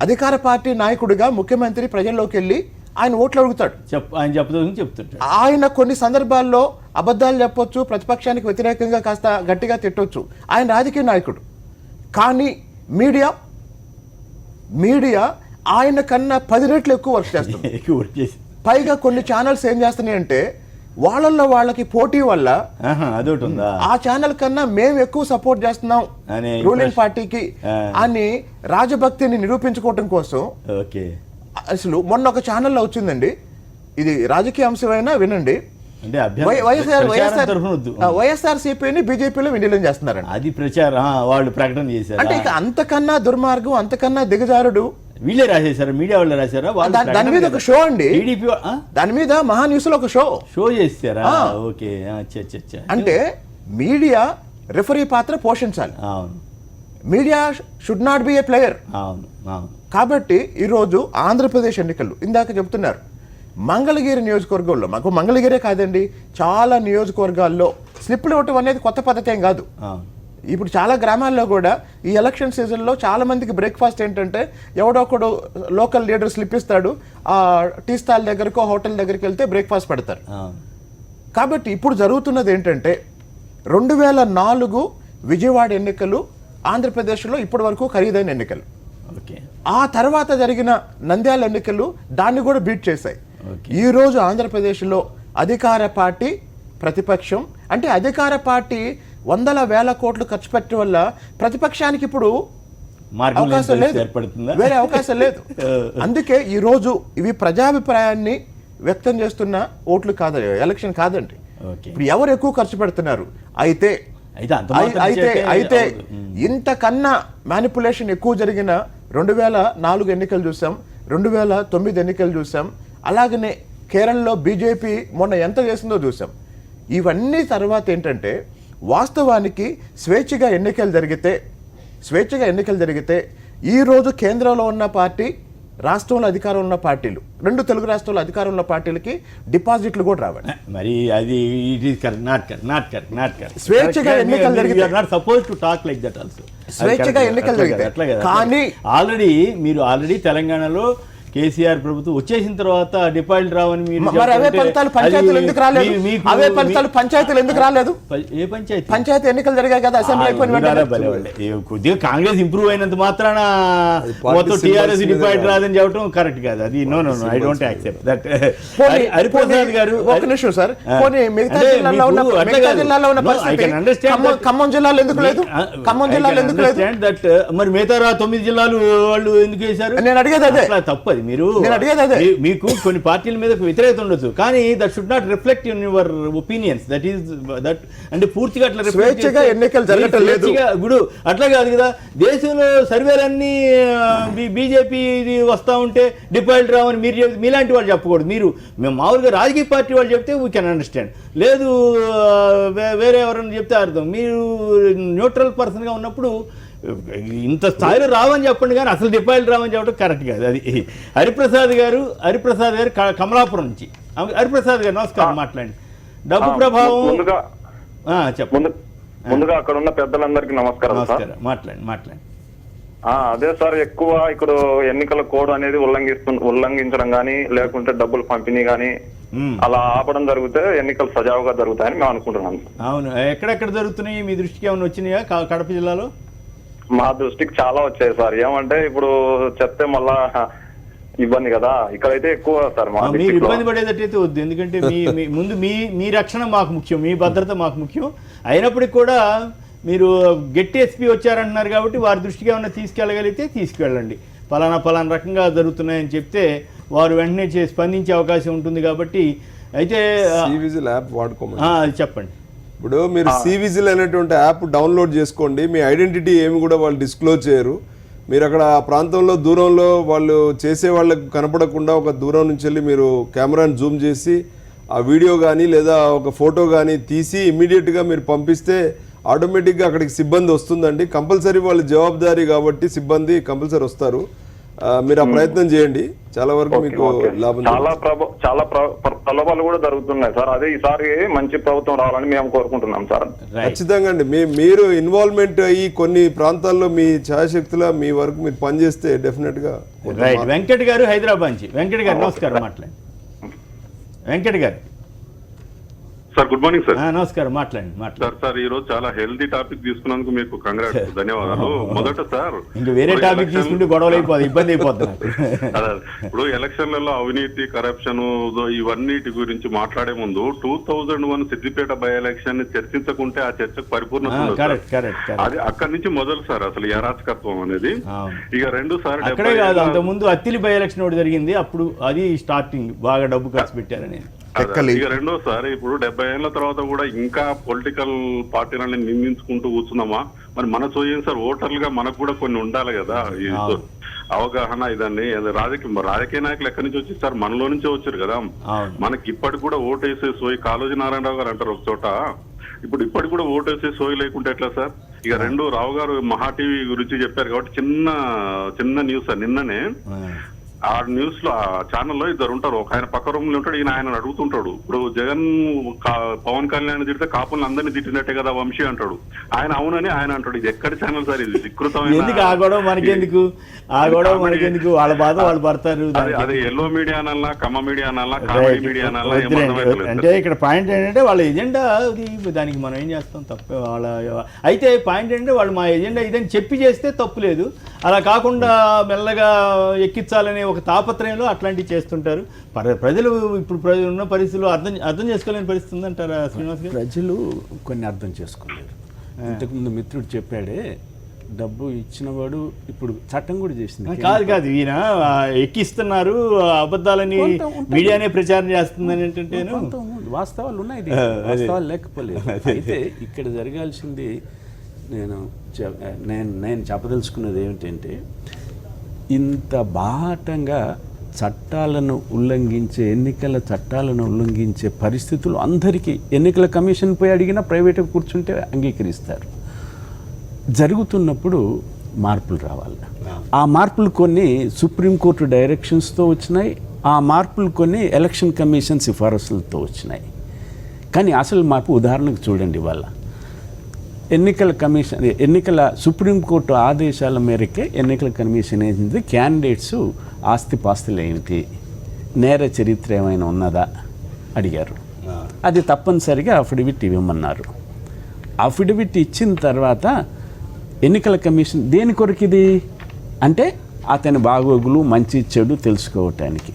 Speaker 3: అధికార పార్టీ నాయకుడిగా ముఖ్యమంత్రి ప్రజల్లోకి వెళ్ళి ఆయన ఓట్లు అడుగుతాడు,
Speaker 1: ఆయన చెప్తుంటాడు.
Speaker 3: ఆయన కొన్ని సందర్భాల్లో అబద్ధాలు చెప్పొచ్చు, ప్రతిపక్షానికి వ్యతిరేకంగా కాస్త గట్టిగా తిట్టొచ్చు, ఆయన రాజకీయ నాయకుడు. కానీ మీడియా ఆయన కన్నా 10 రెట్లు ఎక్కువ వర్క్ చేస్తుంది. పైగా కొన్ని ఛానల్స్ ఏం చేస్తున్నాయి అంటే వాళ్ళల్లో వాళ్ళకి పోటీ వల్ల
Speaker 1: అదొకటి ఉందా,
Speaker 3: ఆ ఛానల్ కన్నా మేము ఎక్కువ సపోర్ట్ చేస్తున్నాం రూలింగ్ పార్టీకి అని రాజభక్తిని నిరూపించుకోవటం కోసం.
Speaker 1: ఓకే,
Speaker 3: అసలు మొన్న ఒక ఛానల్లో వచ్చిందండి, ఇది రాజకీయ అంశమైనా వినండి, వైఎస్ఆర్సీపీని బీజేపీలో విలీనం చేస్తున్నారండి.
Speaker 1: అది ప్రచారం, వాళ్ళు ప్రకటన చేశారు.
Speaker 3: అంటే ఇక అంతకన్నా దుర్మార్గం, అంతకన్నా దిగజారుడు
Speaker 1: వీళ్ళే రాసేసారా, మీడియా వాళ్ళు రాశారా?
Speaker 3: దాని మీద ఒక షో అండి, దాని మీద మహా న్యూస్ లో ఒక షో చేస్తారా?
Speaker 1: ఓకే,
Speaker 3: అంటే మీడియా రెఫరీ పాత్ర పోషించాలి, media should not be a player. కాబట్టి ఈరోజు ఆంధ్రప్రదేశ్ ఎన్నికలు ఇందాక చెప్తున్నారు, మంగళగిరి నియోజకవర్గంలో, మాకు మంగళగిరే కాదండి చాలా నియోజకవర్గాల్లో స్లిప్లు ఇవ్వటం అనేది కొత్త పద్ధతి ఏం కాదు. ఇప్పుడు చాలా గ్రామాల్లో కూడా ఈ ఎలక్షన్ సీజన్లో చాలా మందికి బ్రేక్ఫాస్ట్ ఏంటంటే ఎవడో ఒకడు లోకల్ లీడర్ స్లిప్ ఇస్తాడు, ఆ టీ స్టాల్ దగ్గరకో హోటల్ దగ్గరికి వెళ్తే బ్రేక్ఫాస్ట్ పెడతారు. కాబట్టి ఇప్పుడు జరుగుతున్నది ఏంటంటే 2004 విజయవాడ ఎన్నికలు ఆంధ్రప్రదేశ్లో ఇప్పటి వరకు ఖరీదైన ఎన్నికలు. ఆ తర్వాత జరిగిన నంద్యాల ఎన్నికలు దాన్ని కూడా బీట్ చేశాయి. ఈరోజు ఆంధ్రప్రదేశ్లో అధికార పార్టీ ప్రతిపక్షం, అంటే అధికార పార్టీ 100,000 కోట్లు ఖర్చు పెట్టడం వల్ల ప్రతిపక్షానికి ఇప్పుడు అవకాశం లేదు, వేరే అవకాశం లేదు. అందుకే ఈరోజు ఇవి ప్రజాభిప్రాయాన్ని వ్యక్తం చేస్తున్న ఓట్లు కాదు, ఎలక్షన్ కాదండి. ఇప్పుడు ఎవరు ఎక్కువ ఖర్చు పెడుతున్నారు అయితే ఇంతకన్నా మ్యానిపులేషన్ ఎక్కువ జరిగిన 2004 ఎన్నికలు చూసాం, 2009 ఎన్నికలు చూసాం, అలాగనే కేరళలో బీజేపీ మొన్న ఎంత చేసిందో చూసాం. ఇవన్నీ తర్వాత ఏంటంటే వాస్తవానికి స్వేచ్ఛగా ఎన్నికలు జరిగితే ఈరోజు కేంద్రంలో ఉన్న పార్టీ, రాష్ట్రంలో అధికారం ఉన్న పార్టీలు, 2 తెలుగు రాష్ట్రాల్లో అధికారం ఉన్న పార్టీలకి డిపాజిట్లు కూడా రావాలి.
Speaker 1: మరి అది
Speaker 3: స్వేచ్ఛగా ఎన్నికలు జరిగితే
Speaker 1: స్వేచ్ఛగా ఎన్నికలు జరిగితే కానీ ఆల్రెడీ తెలంగాణలో కేసీఆర్ ప్రభుత్వం వచ్చేసిన తర్వాత డిపాజిట్ రావని
Speaker 3: మీరు అవే ఫలితాలు పంచాయతీలు ఎందుకు రాలేదు? అవే ఫలితాలు పంచాయతీలు ఎందుకు రాలేదు?
Speaker 1: ఏ
Speaker 3: పంచాయతీ ఎన్నికలు జరిగాయి కదా, అసెంబ్లీ
Speaker 1: కొద్దిగా కాంగ్రెస్ ఇంప్రూవ్ అయినంత మాత్రాన మొత్తం టీఆర్ఎస్ డిపాజిట్ రాదని చెప్పడం కరెక్ట్ కాదు. అది no I don't accept that. Hariprasad గారు
Speaker 3: ఒక నిమిషం సార్, మిగతా జిల్లాలో ఉన్న పరిస్థితి ఖమ్మం జిల్లాలో ఎందుకు లేదు? ఖమ్మం జిల్లాలో ఎందుకు లేదు?
Speaker 1: దట్ మరి మిగతా 9 జిల్లాలు వాళ్ళు ఎందుకు వేశారు?
Speaker 3: నేను అడిగేది అదే.
Speaker 1: తప్పది. మీకు కొన్ని పార్టీల మీద వ్యతిరేకత ఉండొచ్చు, కానీ that should not reflect in your opinions. That అంటే పూర్తిగా అట్లా
Speaker 3: స్వేచ్ఛగా ఎన్నికలు జరగటం లేదు.
Speaker 1: ఇప్పుడు అట్లా కాదు కదా, దేశంలో సర్వేలన్నీ బీజేపీ వస్తా ఉంటే డిపాజిట్ రావని మీరు మీలాంటి వాళ్ళు చెప్పకూడదు. మేము మామూలుగా రాజకీయ పార్టీ వాళ్ళు చెప్తే వీ కెన్ అండర్స్టాండ్, లేదు వేరే ఎవరైనా చెప్తే అర్థం. మీరు న్యూట్రల్ పర్సన్గా ఉన్నప్పుడు ఇంత స్థాయిలో రావని చెప్పండి, కానీ అసలు డిపాజిట్ రావని చెప్పడం కరెక్ట్ కాదు. అది హరిప్రసాద్ గారు కమలాపురం నుంచి. హరిప్రసాద్ గారు నమస్కారం, మాట్లాడండి. డబ్బు ప్రభావం
Speaker 8: ముందుగా అక్కడ ఉన్న పెద్దలందరికీ నమస్కారం.
Speaker 1: మాట్లాడండి.
Speaker 8: అదే సార్, ఎక్కువ ఇక్కడ ఎన్నికల కోడ్ అనేది ఉల్లంఘించడం గానీ, లేకుంటే డబ్బులు పంపిణీ గానీ అలా ఆపడం జరిగితే ఎన్నికలు సజావుగా జరుగుతాయని మేము అనుకుంటున్నాం.
Speaker 1: అవును, ఎక్కడెక్కడ జరుగుతున్నాయి? మీ దృష్టికి ఏమైనా వచ్చినాయా కడప జిల్లాలో?
Speaker 8: మా దృష్టికి చాలా వచ్చాయి సార్. ఏమంటే ఇప్పుడు చెప్తే మళ్ళా ఇబ్బంది కదా, ఇక్కడైతే ఎక్కువ సార్.
Speaker 1: మీరు ఇబ్బంది పడేటట్టయితే వద్దు, ఎందుకంటే ముందు మీ రక్షణ మాకు ముఖ్యం, మీ భద్రత మాకు ముఖ్యం. అయినప్పటికీ కూడా మీరు గట్టి ఎస్పీ వచ్చారంటున్నారు కాబట్టి వారి దృష్టికి ఏమైనా తీసుకెళ్ళగలిగితే తీసుకెళ్ళండి. పలానా రకంగా జరుగుతున్నాయని చెప్తే వారు వెంటనే స్పందించే అవకాశం ఉంటుంది. కాబట్టి అయితే
Speaker 5: యాప్ వాడుకోమని
Speaker 1: చెప్పండి.
Speaker 5: ఇప్పుడు మీరు సివిజిల్ అనేటువంటి యాప్ డౌన్లోడ్ చేసుకోండి. మీ ఐడెంటిటీ ఏమి కూడా వాళ్ళు డిస్క్లోజ్ చేయరు. మీరు అక్కడ ఆ ప్రాంతంలో దూరంలో వాళ్ళు చేసే వాళ్ళకు కనపడకుండా ఒక దూరం నుంచి వెళ్ళి మీరు కెమెరాని జూమ్ చేసి ఆ వీడియో కానీ లేదా ఒక ఫోటో కానీ తీసి ఇమ్మీడియట్గా మీరు పంపిస్తే ఆటోమేటిక్గా అక్కడికి సిబ్బంది వస్తుందండి. కంపల్సరీ వాళ్ళు జవాబుదారీ కాబట్టి సిబ్బంది కంపల్సరీ వస్తారు. మీరు ఆ ప్రయత్నం చేయండి, చాలా వరకు మీకు లాభం.
Speaker 8: చాలా ప్రలోభాలు కూడా జరుగుతున్నాయి సార్. అదే ఈసారి మంచి ప్రభుత్వం రావాలని మేము కోరుకుంటున్నాం సార్.
Speaker 5: ఖచ్చితంగా అండి, మీరు ఇన్వాల్వ్మెంట్ అయ్యి కొన్ని ప్రాంతాల్లో మీ ఛాయశక్తుల మీ వరకు మీరు పనిచేస్తే డెఫినెట్ గా.
Speaker 1: వెంకట్ గారు హైదరాబాద్ నుంచి. వెంకట్ గారు నమస్కారం, మాట్లాడండి. వెంకట్ గారు
Speaker 9: సార్, గుడ్ మార్నింగ్ సార్.
Speaker 1: నమస్కారం, మాట్లాడండి.
Speaker 9: సార్ ఈ రోజు చాలా హెల్దీ టాపిక్ తీసుకున్నందుకు మీకు కంగ్రాట్స్, ధన్యవాదాలు. మొదట సార్,
Speaker 1: ఇంకా వేరే టాపిక్ తీసుకుంటే గొడవలు అయిపోతుంది, ఇబ్బంది అయిపోతుంది.
Speaker 9: ఇప్పుడు ఎలక్షన్లలో అవినీతి, కరప్షన్ ఇవన్నిటి గురించి మాట్లాడే ముందు 2001 సిద్దిపేట బై ఎలక్షన్ ని చర్చించకుంటే ఆ చర్చకు పరిపూర్ణత ఉండదు. అది అక్కడి నుంచి మొదలు సార్ అసలు ఈ అరాచకత్వం అనేది. ఇక 2 సార్
Speaker 1: అక్కడే కాదు, అంతకుముందు అత్తిలి బై ఎలక్షన్ ఒకటి జరిగింది, అప్పుడు అది స్టార్టింగ్ బాగా డబ్బు ఖర్చు పెట్టారని.
Speaker 9: ఇక రెండోసారి ఇప్పుడు 70 ఏళ్ల తర్వాత కూడా ఇంకా పొలిటికల్ పార్టీలని నిందించుకుంటూ కూర్చున్నామా? మరి మన సోయం సార్, ఓటర్లుగా మనకు కూడా కొన్ని ఉండాలి కదా, ఈ అవగాహన. ఇదాన్ని రాజకీయ నాయకులు ఎక్కడి నుంచి వచ్చి సార్, మనలో నుంచే వచ్చారు కదా. మనకి ఇప్పటికి కూడా ఓటేసే సోయి, కాళోజీ నారాయణరావు గారు అంటారు ఒక చోట, ఇప్పుడు ఇప్పటికి కూడా ఓటేసే సోయి లేకుంటే ఎట్లా సార్? ఇక రావు గారు మహా టీవీ గురించి చెప్పారు కాబట్టి చిన్న న్యూస్ సార్. నిన్ననే ఆ న్యూస్ లో, ఆ ఛానల్లో ఇద్దరు ఉంటారు. ఒక ఆయన పక్క రూమ్ లో ఉంటాడు, ఈయన ఆయన అడుగుతుంటాడు. ఇప్పుడు జగన్ పవన్ కళ్యాణ్ తిడితే కాపులను అందరినీ తిట్టినట్టే కదా వంశీ అంటాడు. ఆయన అవునని ఆయన అంటాడు. ఇది ఎక్కడి ఛానల్ సార్? ఇది వికృతమైన
Speaker 1: మనకెందుకు వాళ్ళ బాధ వాళ్ళు పడతారు.
Speaker 9: అది ఎల్లో మీడియా అనాలా, కమ్మ మీడియా అనాలా, కామెడీ మీడియా అనాలా?
Speaker 1: అంటే ఇక్కడ పాయింట్ ఏంటంటే వాళ్ళ ఎజెండా దానికి మనం ఏం చేస్తాం, తప్పే వాళ్ళ. అయితే పాయింట్ ఏంటంటే వాళ్ళు మా ఎజెండా ఇదని చెప్పి చేస్తే తప్పు లేదు, అలా కాకుండా మెల్లగా ఎక్కించాలనే ఒక తాపత్రయంలో అట్లాంటివి చేస్తుంటారు. ప్రజలు ఇప్పుడు ఉన్న పరిస్థితుల్లో అర్థం చేసుకోలేని పరిస్థితి ఉందంటారా శ్రీనివాస్ గారు?
Speaker 2: ప్రజలు కొన్ని అర్థం చేసుకోలేరు. ఇంతకుముందు మిత్రుడు చెప్పాడే, డబ్బు ఇచ్చినవాడు ఇప్పుడు చట్టం కూడా చేసింది.
Speaker 1: కాదు ఈయన ఎక్కిస్తున్నారు, అబద్ధాలని మీడియానే ప్రచారం చేస్తుందని ఏంటంటే
Speaker 2: వాస్తవాలు ఉన్నాయి, వాస్తవాలు లేకపోలేదు. అయితే ఇక్కడ జరగాల్సింది నేను చెప్పదలుచుకున్నది ఏమిటంటే, ఇంత బాహటంగా ఎన్నికల చట్టాలను ఉల్లంఘించే పరిస్థితులు అందరికీ, ఎన్నికల కమిషన్ పోయి అడిగినా ప్రైవేట్గా కూర్చుంటే అంగీకరిస్తారు. జరుగుతున్నప్పుడు మార్పులు రావాలి. ఆ మార్పులు కొన్ని సుప్రీంకోర్టు డైరెక్షన్స్తో వచ్చినాయి, ఆ మార్పులు కొన్ని ఎలక్షన్ కమిషన్ సిఫారసులతో వచ్చినాయి. కానీ అసలు మార్పు ఉదాహరణకు చూడండి, వాళ్ళ ఎన్నికల సుప్రీంకోర్టు ఆదేశాల మేరకే ఎన్నికల కమిషన్ ఏంటి, క్యాండిడేట్స్ ఆస్తిపాస్తులు ఏమిటి, నేర చరిత్ర ఏమైనా ఉన్నదా అడిగారు. అది తప్పనిసరిగా అఫిడవిట్ ఇవ్వమన్నారు. అఫిడవిట్ ఇచ్చిన తర్వాత ఎన్నికల కమిషన్ దేని కొరకు ఇది అంటే అతని బాగోగులు మంచి చెడు తెలుసుకోవటానికి.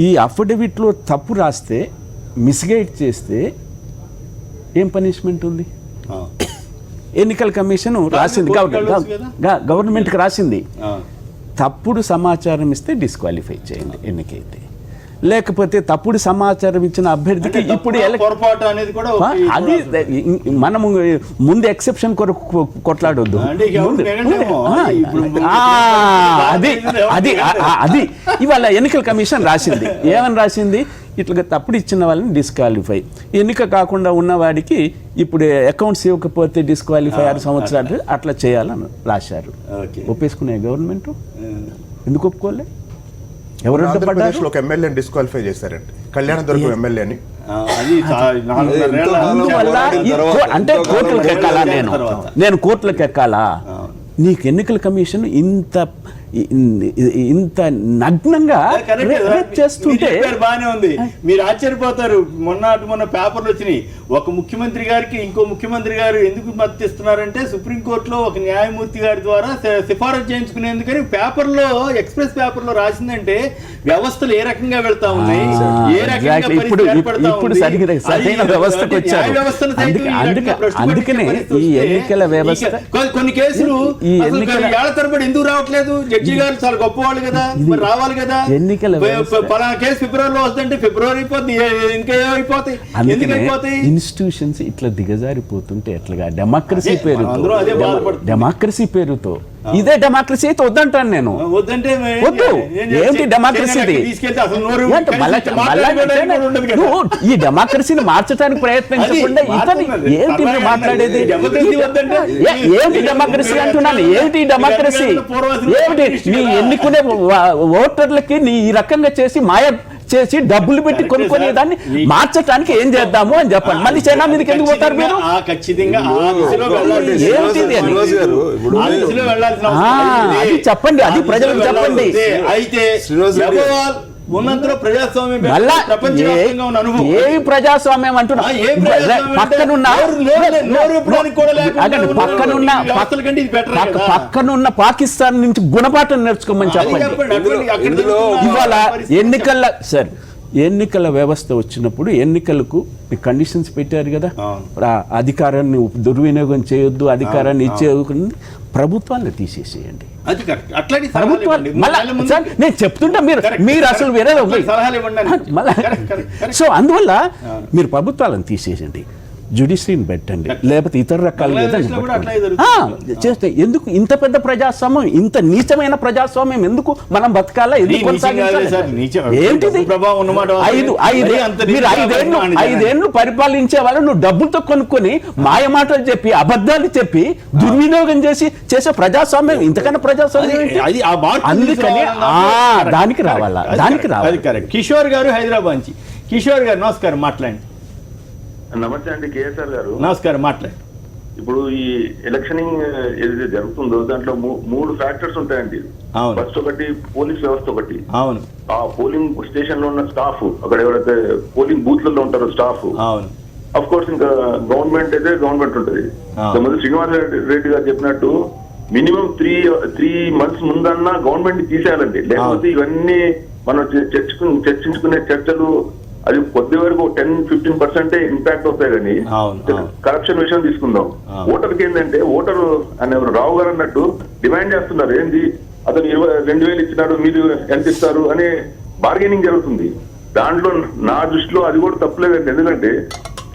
Speaker 2: ఈ అఫిడవిట్లో తప్పు రాస్తే, మిస్గైడ్ చేస్తే ఏం పనిష్మెంట్ ఉంది? ఎన్నికల కమిషన్ రాసింది, గవర్నమెంట్కి రాసింది, తప్పుడు సమాచారం ఇస్తే డిస్క్వాలిఫై చేయండి ఎన్నికైతే, లేకపోతే తప్పుడు సమాచారం ఇచ్చిన అభ్యర్థికి ఇప్పుడు అది మనము ముందు ఎక్సెప్షన్ కొరకు కొట్లాడొద్దు. అది ఇవాళ ఎన్నికల కమిషన్ రాసింది. ఏమని రాసింది? ఇట్లా తప్పుడు ఇచ్చిన వాళ్ళని డిస్క్వాలిఫై, ఎన్నిక కాకుండా ఉన్నవాడికి ఇప్పుడు అకౌంట్స్ ఇవ్వకపోతే డిస్క్వాలిఫై 6 సంవత్సరాలు అట్లా చేయాలని రాశారు. ఒప్పేసుకునే గవర్నమెంట్ ఎందుకు ఒప్పుకోలే? ఎవరంటే
Speaker 3: ఒక ఎమ్మెల్యేని డిస్క్వాలిఫై చేశారండి, కళ్యాణ దుర్గం ఎమ్మెల్యేని.
Speaker 2: అంటే కోర్టులకు ఎక్కాలా? నేను కోర్టులకు ఎక్కాలా? నీకు ఎన్నికల కమిషన్ ఇంత నగ్నంగా చేస్తుంటే
Speaker 1: బాగానే ఉంది. మీరు ఆశ్చర్యపోతారు. మొన్న పేపర్లు వచ్చినాయి, ఒక ముఖ్యమంత్రి గారికి ఇంకో ముఖ్యమంత్రి గారు ఎందుకు మద్దతు ఇస్తున్నారంటే సుప్రీంకోర్టులో ఒక న్యాయమూర్తి గారి ద్వారా సిఫారసు చేయించుకునేందుకని పేపర్లో, ఎక్స్ప్రెస్ పేపర్లో రాసిందంటే వ్యవస్థలు ఏ రకంగా వెళ్తా ఉన్నాయి, ఏ రకంగా
Speaker 2: అందుకనే ఈ ఎన్నికల వ్యవస్థ
Speaker 1: కొన్ని కేసులు ఏళ్ల తరబడి ఎందుకు రావట్లేదు? జడ్జి గారు చాలా గొప్పవాళ్ళు కదా, మరి రావాలి కదా. పలానా కేసు ఫిబ్రవరిలో వస్తుంటే ఫిబ్రవరి అయిపోతుంది, ఇంకా అయిపోతాయి.
Speaker 2: ఇన్స్టిట్యూషన్స్ ఇట్లా దిగజారిపోతుంటే ఎట్లాగా? డెమోక్రసీ పేరుతో ఇదే డెమోక్రసీ అయితే వద్దంటాను నేను.
Speaker 1: వద్దంటే
Speaker 2: వద్దు. ఏంటి డెమోక్రసీ? నువ్వు ఈ డెమోక్రసీని మార్చడానికి ప్రయత్నించకుండా ఇతని ఏంటి మీరు మాట్లాడేది? ఏంటి డెమోక్రసీ అంటున్నాను? ఏంటి డెమోక్రసీ? ఏమిటి నీ ఎన్నుకునే ఓటర్లకి నీ ఈ రకంగా చేసి మాయ చేసి డబ్బులు పెట్టి కొనుక్కునే దాన్ని మార్చడానికి ఏం చేద్దాము అని చెప్పండి. మళ్ళీ చైనా మీదకి ఎందుకు పోతారు మీరు? అది చెప్పండి, అది ప్రజలకు చెప్పండి.
Speaker 1: అయితే ఉన్నంతలో ప్రజాస్వామ్యం
Speaker 2: ఏమి ప్రజాస్వామ్యం అంటున్నా? పక్కనున్న పాకిస్తాన్ నుంచి గుణపాఠం నేర్చుకోమని చెప్పండి. ఇవాళ ఎన్నికల వ్యవస్థ వచ్చినప్పుడు ఎన్నికలకు కండిషన్స్ పెట్టారు కదా, అధికారాన్ని దుర్వినియోగం చేయొద్దు, అధికారాన్ని ఇచ్చేయకుండా ప్రభుత్వాన్ని తీసేసేయండి. నేను చెప్తుంటే మీరు అసలు వేరే. సో అందువల్ల మీరు ప్రభుత్వాలను తీసేయండి, జ్యుడిషియరీని పెట్టండి, లేకపోతే ఇతర రకాలుగా చేస్తే ఎందుకు ఇంత పెద్ద ప్రజాస్వామ్యం, ఇంత నీచమైన ప్రజాస్వామ్యం ఎందుకు మనం బతకాలా? ఎందుకు కొనసాగించాలి? ఏంటిది? 5 పరిపాలించే వాళ్ళు నువ్వు డబ్బులతో కొనుక్కొని మాయ మాటలు చెప్పి అబద్ధాలు చెప్పి దుర్వినియోగం చేసే ప్రజాస్వామ్యం ఇంతకన్నా ప్రజాస్వామ్యం. అందుకని దానికి రావాలా?
Speaker 1: కిషోర్ గారు హైదరాబాద్ నుంచి. కిషోర్ గారు నమస్కారం, మాట్లాడండి.
Speaker 10: నమస్తే అండి కేఎస్ఆర్ గారు.
Speaker 1: నమస్కారం, మాట్లాడండి.
Speaker 10: ఇప్పుడు ఈ ఎలక్షనింగ్ ఏదైతే జరుగుతుందో దాంట్లో 3 ఫ్యాక్టర్స్ ఉంటాయండి. ఫస్ట్ ఒకటి పోలీస్ వ్యవస్థ ఒకటి.
Speaker 1: అవును.
Speaker 10: ఆ పోలింగ్ స్టేషన్ లో ఉన్న స్టాఫ్, అక్కడ ఎవరైతే పోలింగ్ బూత్లలో ఉంటారో స్టాఫ్.
Speaker 1: అవును.
Speaker 10: అఫ్ కోర్స్ ఇంకా గవర్నమెంట్ అయితే గవర్నమెంట్ ఉంటుంది. ముందు శ్రీనివాస రెడ్డి గారు చెప్పినట్టు మినిమం 3 months ముందన్నా గవర్నమెంట్ తీసేయాలండి. లేకపోతే ఇవన్నీ మనం చర్చించుకునే చర్చలు అది కొద్ది వరకు 10-15% ఇంపాక్ట్ అవుతాయి. కానీ కరప్షన్ విషయం తీసుకుందాం. ఓటర్కి ఏంటంటే ఓటరు అనే రావు గారు అన్నట్టు డిమాండ్ చేస్తున్నారు. ఏంది అతను 22,000 ఇచ్చినాడు, మీరు ఎంత ఇస్తారు అనే బార్గెనింగ్ జరుగుతుంది. దాంట్లో నా దృష్టిలో అది కూడా తప్పులేదండి. ఎందుకంటే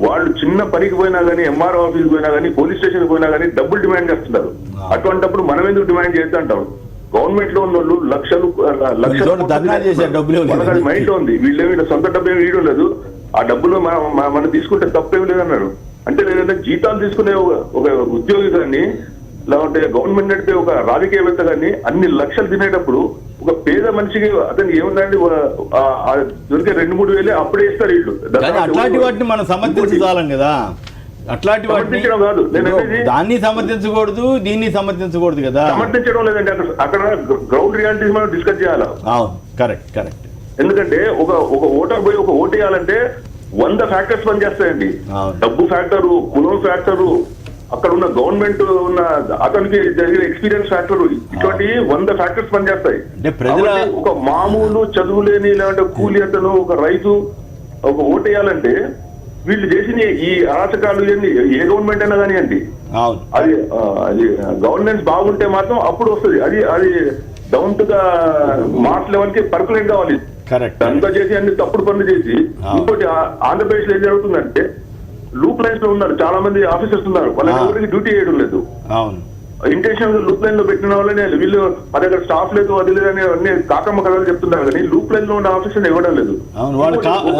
Speaker 10: వాళ్ళు చిన్న పనికి పోయినా కానీ, ఎంఆర్ఓ ఆఫీస్ పోయినా కానీ, పోలీస్ స్టేషన్ పోయినా కానీ డబ్బులు డిమాండ్ చేస్తున్నారు. అటువంటిప్పుడు మనం ఎందుకు డిమాండ్ చేద్దాం? గవర్నమెంట్ లో ఉన్న వాళ్ళు లక్షలు మైండ్ లో ఉంది. వీళ్ళేమి సొంత డబ్బు ఏమి వీయడం లేదు. ఆ డబ్బులు మనం తీసుకుంటే తప్పేమి లేదన్నారు. అంటే లేదంటే జీతాలు తీసుకునే ఒక ఉద్యోగి కానీ, లేదంటే గవర్నమెంట్ నడిపే ఒక రాజకీయవేత్త కానీ అన్ని లక్షలు తినేటప్పుడు ఒక పేద మనిషికి అతనికి ఏముందండి, దొరికే 2-3 వేలే అప్పుడే ఇస్తారు వీళ్ళు.
Speaker 1: అట్లాంటి వాటిని మనం సమర్థించాలం కదా. అట్లాంటి
Speaker 10: కాదు,
Speaker 1: దాన్ని సమర్థించకూడదు, దీన్ని సమర్థించకూడదు కదా.
Speaker 10: సమర్థించడం లేదండి. అక్కడ గ్రౌండ్ రియాలిటీస్ మనం డిస్కస్ చేయాలి.
Speaker 1: కరెక్ట్.
Speaker 10: ఎందుకంటే ఒక ఓటర్ పోయి ఒక ఓటు వేయాలంటే 100 ఫ్యాక్టర్స్ పనిచేస్తాయండి. డబ్బు ఫ్యాక్టరు, కులం ఫ్యాక్టరు, అక్కడ ఉన్న గవర్నమెంట్ ఉన్న అతనికి జరిగిన ఎక్స్పీరియన్స్ ఫ్యాక్టర్, ఇటువంటి 100 ఫ్యాక్టర్స్ పనిచేస్తాయి. ఒక మామూలు చదువులేని లేదంటే కూలి అతను, ఒక రైతు ఒక ఓటు వేయాలంటే వీళ్ళు చేసిన ఈ అరాచకాలు ఏ గవర్నమెంట్ అయినా కానివ్వండి, అది గవర్నెన్స్ బాగుంటే మాత్రం అప్పుడు వస్తుంది. అది down to the marks level కి పర్కులేట్ కావాలి. అంతా చేసి అన్ని తప్పుడు పనులు చేసి. ఇంకోటి ఆంధ్రప్రదేశ్ లో ఏం జరుగుతుందంటే లూప్ లైన్స్ లో ఉన్నారు చాలా మంది ఆఫీసర్స్ ఉన్నారు, వాళ్ళకి ఎవరికి డ్యూటీ చేయడం లేదు. ఇంటెన్షన్ లూప్ లైన్ లో పెట్టిన వాళ్ళని వీళ్ళు మా దగ్గర స్టాఫ్ లేదు, అది లేదని అన్ని కాకమ్మ కథలు చెప్తున్నారు. కానీ లూప్ లైన్ లో ఉన్న ఆఫీసర్ ఇవ్వడం లేదు.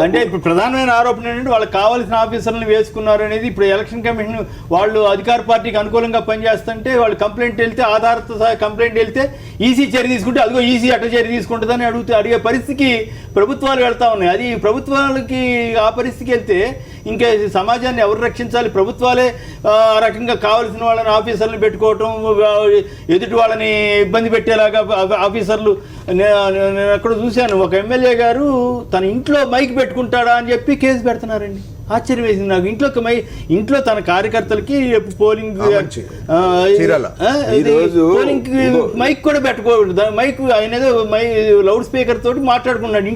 Speaker 1: అంటే ఇప్పుడు ప్రధానమైన ఆరోపణ ఏంటంటే వాళ్ళకి కావాల్సిన ఆఫీసర్లను వేసుకున్నారు అనేది. ఇప్పుడు ఎలక్షన్ కమిషన్ వాళ్ళు అధికార పార్టీకి అనుకూలంగా పనిచేస్తుంటే వాళ్ళు కంప్లైంట్ వెళ్తే, ఆధారతో సహా కంప్లైంట్ వెళ్తే ఈసీ చర్య తీసుకుంటే అదిగో ఈసీ అట్ట చర్య తీసుకుంటుందని అడిగే పరిస్థితికి ప్రభుత్వాలు వెళ్తా ఉన్నాయి. అది ప్రభుత్వాలకి ఆ పరిస్థితికి వెళ్తే ఇంకా సమాజాన్ని ఎవరు రక్షించాలి? ప్రభుత్వాలే ఆ రకంగా కావాల్సిన వాళ్ళని ఆఫీసర్లు పెట్టుకోవటం, ఎదుటి వాళ్ళని ఇబ్బంది పెట్టేలాగా ఆఫీసర్లు. నేను ఎక్కడ చూశాను, ఒక ఎమ్మెల్యే గారు తన ఇంట్లో మైక్ పెట్టుకుంటాడా అని చెప్పి కేసు పెడుతున్నారండి. ఆశ్చర్యం వేసింది నాకు. ఇంట్లో తన కార్యకర్తలకి పోలింగ్ మైక్ కూడా పెట్టుకోకూడదు. మైక్ ఆయన ఏదో లౌడ్ స్పీకర్ తోటి మాట్లాడుకున్నాడు.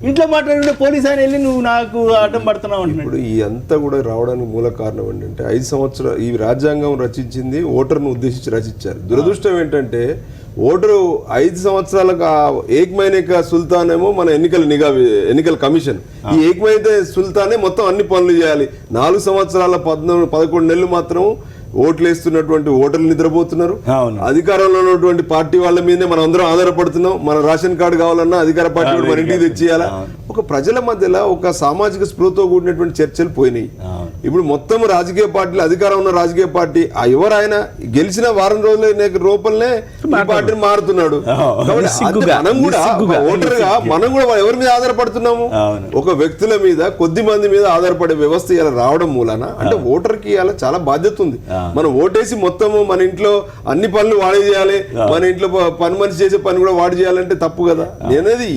Speaker 1: ఇంట్లో మాట్లాడుకుంటే పోలీసు ఆయన వెళ్ళి నువ్వు నాకు అడ్డం పడుతున్నావు అంటున్నాడు.
Speaker 5: ఇప్పుడు ఈ అంతా కూడా రావడానికి మూల కారణం ఏంటంటే 5 సంవత్సరాలు ఈ రాజ్యాంగం రచించింది ఓటర్ను ఉద్దేశించి రచించారు. దురదృష్టం ఏంటంటే ఓటరు 5 సంవత్సరాలకు ఏకమైనక సుల్తాన్ ఏమో మన ఎన్నికల కమిషన్. ఈ ఏకమైతే సుల్తానే మొత్తం అన్ని పనులు చేయాలి. 4 సంవత్సరాల 11 నెలలు మాత్రం ఓట్లు వేస్తున్నటువంటి ఓటర్లు నిద్రపోతున్నారు.
Speaker 1: అవును.
Speaker 5: అధికారంలో ఉన్నటువంటి పార్టీ వాళ్ళ మీదే మనం అందరం ఆధారపడుతున్నాం. మన రేషన్ కార్డు కావాలన్నా అధికార పార్టీ మన ఇంటికి తెచ్చియాలా. ఒక ప్రజల మధ్యలో ఒక సామాజిక స్పృహతో కూడినటువంటి చర్చలు పోయినాయి. ఇప్పుడు మొత్తం రాజకీయ పార్టీలు, అధికారం ఉన్న రాజకీయ పార్టీ ఎవరైనా గెలిచిన వారం రోజుల రూపంలో ఈ పార్టీని మారుతున్నాడు. మనం కూడా ఓటర్ గా మనం కూడా ఎవరి మీద ఆధారపడుతున్నాము? ఒక వ్యక్తుల మీద, కొద్ది మంది మీద ఆధారపడే వ్యవస్థ ఇలా రావడం మూలన అంటే ఓటర్ కి ఇలా చాలా బాధ్యత ఉంది. మనం ఓటేసి మొత్తము మన ఇంట్లో అన్ని పనులు వాడే చేయాలి, మన ఇంట్లో పని మనిషి చేసే పని కూడా వాడి చేయాలంటే తప్పు కదా. నేనేది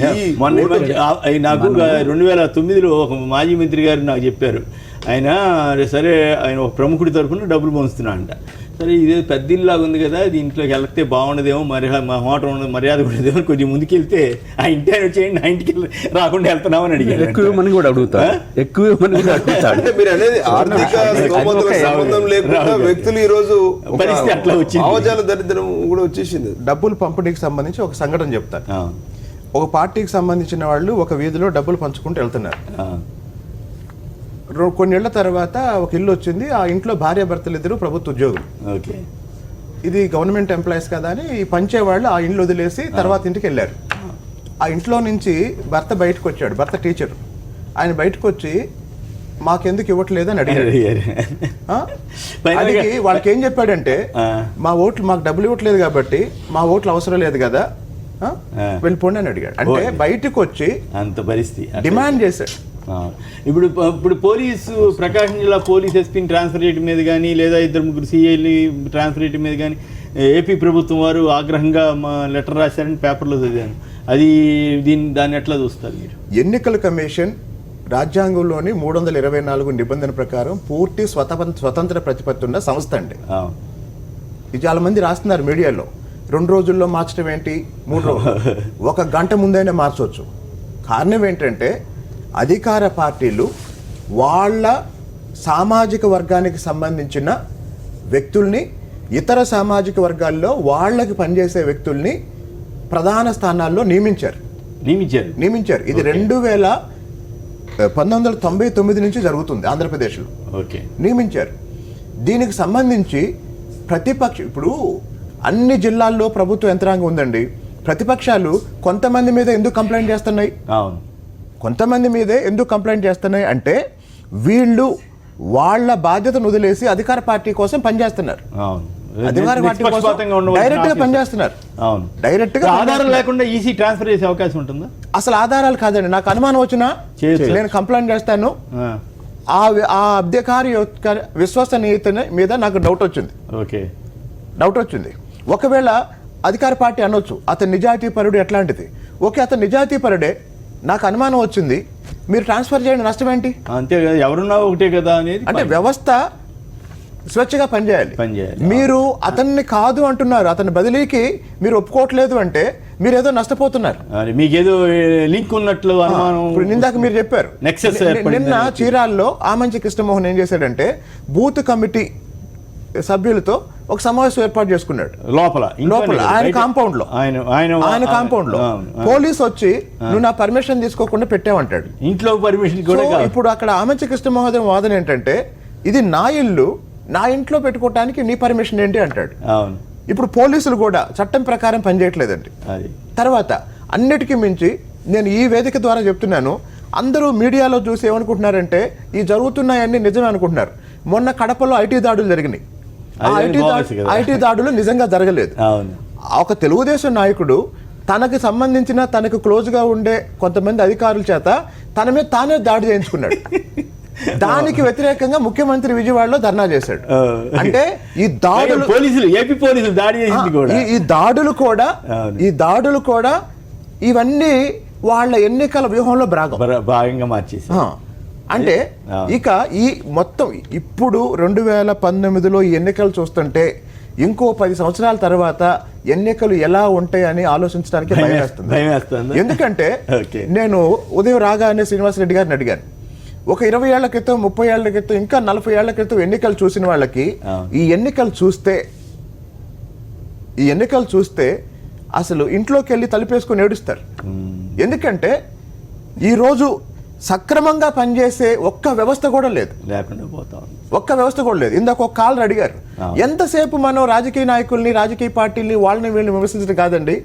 Speaker 1: నాకు 2009లో ఒక మాజీ మంత్రి గారు నాకు చెప్పారు, ఆయన సరే ఆయన ఒక ప్రముఖుడి తరఫున డబ్బులు పంచుతున్నా అంట. సరే ఇదే పెద్ద ఇల్లాగా ఉంది కదా, దీంట్లోకి వెళ్తే బాగుండదేమో, మరి మా హోటల్ ఉండదు, మర్యాద ఉండదేమో, కొంచెం ముందుకెళ్తే ఆ ఇంటి ఆయన వచ్చేయండి, నా ఇంటికి రాకుండా వెళ్తున్నామని అడిగారు.
Speaker 2: ఎక్కువ మంది కూడా అడుగుతారు, ఎక్కువ మంది కూడా అడుగుతారు.
Speaker 5: అంటే మీరు అనేది ఆర్థిక సంబంధం లేకుండా వ్యక్తులు ఈ రోజు
Speaker 1: పరిస్థితి అట్లా వచ్చింది,
Speaker 5: భావజాల దరిద్రం కూడా వచ్చేసింది.
Speaker 3: డబ్బుల పంపిణీకి సంబంధించి ఒక సంఘటన చెప్తాను. ఒక పార్టీకి సంబంధించిన వాళ్ళు ఒక వీధిలో డబ్బులు పంచుకుంటూ వెళ్తున్నారు. కొన్ని ఏళ్ల తర్వాత ఒక ఇల్లు వచ్చింది. ఆ ఇంట్లో భార్య భర్తలు ఇద్దరు ప్రభుత్వ ఉద్యోగులు. ఇది గవర్నమెంట్ ఎంప్లాయీస్ కదా అని పంచేవాళ్ళు ఆ ఇంట్లో వదిలేసి తర్వాత ఇంటికి వెళ్ళారు. ఆ ఇంట్లో నుంచి భర్త బయటకు వచ్చాడు, భర్త టీచర్. ఆయన బయటకు వచ్చి మాకెందుకు ఇవ్వట్లేదు అని అడిగాడు. అది వాళ్ళకి ఏం చెప్పాడంటే, మా ఓట్లు మాకు డబ్బులు ఇవ్వట్లేదు కాబట్టి మా ఓట్లు అవసరం లేదు కదా, వెళ్ళిపోండి అని అడిగాడు. అంటే బయటకు వచ్చి
Speaker 1: అంత పరిస్థితి
Speaker 3: డిమాండ్ చేశాడు.
Speaker 1: ఇప్పుడు పోలీసు ప్రకాశం జిల్లా పోలీస్ ఎస్పీని ట్రాన్స్ఫర్ చేయడం మీద కానీ, లేదా 2-3 సిఐని ట్రాన్స్ఫర్ చేయడం మీద కానీ ఏపీ ప్రభుత్వం వారు ఆగ్రహంగా లెటర్ రాశారని పేపర్లో చదివాను. అది దాన్ని ఎట్లా చూస్తారు మీరు?
Speaker 3: ఎన్నికల కమిషన్ రాజ్యాంగంలోని 324 నిబంధన ప్రకారం పూర్తి స్వతంత్ర ప్రతిపత్తి ఉన్న సంస్థ అండి. ఇది చాలా మంది రాస్తున్నారు మీడియాలో, 2 రోజుల్లో మార్చడం ఏంటి, 3 రోజులు, 1 గంట ముందైనా మార్చవచ్చు. కారణం ఏంటంటే అధికార పార్టీలు వాళ్ళ సామాజిక వర్గానికి సంబంధించిన వ్యక్తుల్ని, ఇతర సామాజిక వర్గాల్లో వాళ్ళకి పనిచేసే వ్యక్తుల్ని ప్రధాన స్థానాల్లో నియమించారు. ఇది 1999 నుంచి జరుగుతుంది ఆంధ్రప్రదేశ్లో. నియమించారు. దీనికి సంబంధించి ప్రతిపక్షం, ఇప్పుడు అన్ని జిల్లాల్లో ప్రభుత్వ యంత్రాంగం ఉందండి. ప్రతిపక్షాలు కొంతమంది మీద ఎందుకు కంప్లైంట్ చేస్తున్నాయి? కొంతమంది మీదే ఎందుకు కంప్లైంట్ చేస్తున్నాయి అంటే వీళ్ళు వాళ్ళ బాధ్యతను వదిలేసి అధికార పార్టీ కోసం పనిచేస్తున్నారు. అధికార పార్టీ కోసం డైరెక్ట్ గా పనిచేస్తున్నారు. డైరెక్ట్ గా
Speaker 1: ఆధారం లేకుండా ఈసీ ట్రాన్స్ఫర్ చేసే అవకాశం ఉంటుందా?
Speaker 3: అసలు ఆధారాలు కాదండి, నాకు అనుమానం వచ్చినా నేను కంప్లైంట్ చేస్తాను. ఆ అధికారి యొక్క విశ్వసనీయత మీద నాకు డౌట్ వచ్చింది. ఒకవేళ అధికార పార్టీ అనొచ్చు అతను నిజాయితీ పరుడు ఎట్లాంటిది. ఓకే, అతను నిజాయితీ పరుడే, నాకు అనుమానం వచ్చింది, మీరు ట్రాన్స్ఫర్ చేయండి, నష్టం ఏంటి?
Speaker 1: అంతే కదా, ఎవరున్నా ఒకటే కదా అనేది.
Speaker 3: అంటే వ్యవస్థ స్వేచ్ఛగా పనిచేయాలి. మీరు అతన్ని కాదు అంటున్నారు, అతని బదిలీకి మీరు ఒప్పుకోవట్లేదు అంటే మీరు ఏదో నష్టపోతున్నారు,
Speaker 1: మీకేదో లింక్ ఉన్నట్లు అనుమానం.
Speaker 3: ఇప్పుడు ఇందాక మీరు చెప్పారు, నిన్న చీరాల్లో ఆమంచి కృష్ణమోహన్ ఏం చేశాడంటే బూత్ కమిటీ సభ్యులతో ఒక సమావేశం ఏర్పాటు చేసుకున్నాడు లోపల ఆయన కాంపౌండ్ లో. ఆయన కాంపౌండ్ లో పోలీసు వచ్చి నువ్వు నా పర్మిషన్ తీసుకోకుండా పెట్టావంటాడు.
Speaker 1: ఇంట్లో పర్మిషన్ కూడా.
Speaker 3: ఇప్పుడు అక్కడ ఆమంచి కృష్ణమోహన్ వాదన ఏంటంటే ఇది నా ఇల్లు, నా ఇంట్లో పెట్టుకోవటానికి నీ పర్మిషన్ ఏంటి అంటాడు. ఇప్పుడు పోలీసులు కూడా చట్టం ప్రకారం పనిచేయట్లేదండి. తర్వాత అన్నిటికీ మించి నేను ఈ వేదిక ద్వారా చెప్తున్నాను, అందరూ మీడియాలో చూసి ఏమనుకుంటున్నారంటే ఈ జరుగుతున్నాయన్నీ నిజమే అనుకుంటున్నారు. మొన్న కడపలో ఐటీ దాడులు జరిగినాయి. ఐటీ దాడులు నిజంగా జరగలేదు. ఒక తెలుగుదేశం నాయకుడు తనకు సంబంధించిన తనకు క్లోజ్ గా ఉండే కొంతమంది అధికారుల చేత తన మీద తానే దాడి చేయించుకున్నాడు. దానికి వ్యతిరేకంగా ముఖ్యమంత్రి విజయవాడలో ధర్నా చేశాడు. అంటే ఈ దాడులు
Speaker 1: ఏపీ పోలీసులు దాడి చేసింది కూడా,
Speaker 3: ఈ దాడులు కూడా ఇవన్నీ వాళ్ళ ఎన్నికల వ్యూహంలో
Speaker 1: భాగంగా మార్చేసి.
Speaker 3: అంటే ఇక ఈ మొత్తం ఇప్పుడు 2019లో ఈ ఎన్నికలు చూస్తుంటే ఇంకో 10 సంవత్సరాల తర్వాత ఎన్నికలు ఎలా ఉంటాయని ఆలోచించడానికి భయం వేస్తుంది. ఎందుకంటే నేను ఉదయం రాగానే శ్రీనివాసరెడ్డి గారిని అడిగాను, ఒక 20 ఏళ్ల క్రితం 30 ఏళ్ల క్రితం ఇంకా 40 ఏళ్ల క్రితం ఎన్నికలు చూసిన వాళ్ళకి ఈ ఎన్నికలు చూస్తే అసలు ఇంట్లోకి వెళ్ళి తలుపేసుకుని ఏడుస్తారు. ఎందుకంటే ఈరోజు సక్రమంగా పనిచేసే ఒక్క వ్యవస్థ కూడా లేదు,
Speaker 1: లేకుండా పోతా ఉంది.
Speaker 3: ఒక్క వ్యవస్థ కూడా లేదు. ఇందాక ఒక కాలర్ అడిగారు, ఎంతసేపు మనం రాజకీయ నాయకుల్ని, రాజకీయ పార్టీల్ని, వాళ్ళని వీళ్ళని విమర్శించడం కాదండి,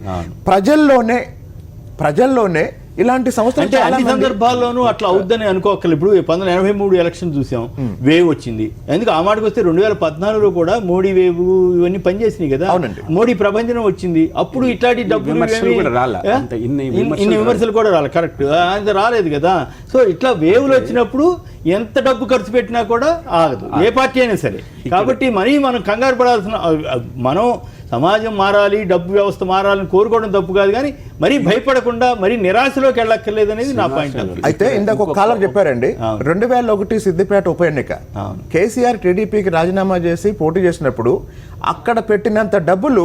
Speaker 3: ప్రజల్లోనే ఇలాంటి సంస్థలు
Speaker 1: అంటే అన్ని సందర్భాల్లోనూ అట్లా అవుద్దని అనుకోకర్లేదు. ఇప్పుడు 1983 ఎలక్షన్ చూసాం, వేవ్ వచ్చింది. ఎందుకు ఆ మాటకు వస్తే 2014లో కూడా మోడీ వేవ్ ఇవన్నీ పనిచేసినాయి కదా, మోడీ ప్రభంజనం వచ్చింది. అప్పుడు ఇట్లాంటి డబ్బులు ఇన్ని విమర్శలు కూడా రాలేదు, కరెక్ట్, అంత రాలేదు కదా. సో ఇట్లా వేవ్లు వచ్చినప్పుడు ఎంత డబ్బు ఖర్చు పెట్టినా కూడా ఆగదు, ఏ పార్టీ అయినా సరే. కాబట్టి మరీ మనం కంగారు పడాల్సిన, మనం సమాజం మారాలి, డబ్బు వ్యవస్థ మారాలని కోరుకోవడం తప్పు కాదు, కానీ మరీ భయపడకుండా మరీ నిరాశలోకి వెళ్ళక్కర్లేదు అనేది నా పాయింట్.
Speaker 3: అయితే ఇందాక ఒక కాలర్ చెప్పారండి, 2001 సిద్దిపేట ఉప ఎన్నిక, కేసీఆర్ టీడీపీకి రాజీనామా చేసి పోటీ చేసినప్పుడు అక్కడ పెట్టినంత డబ్బులు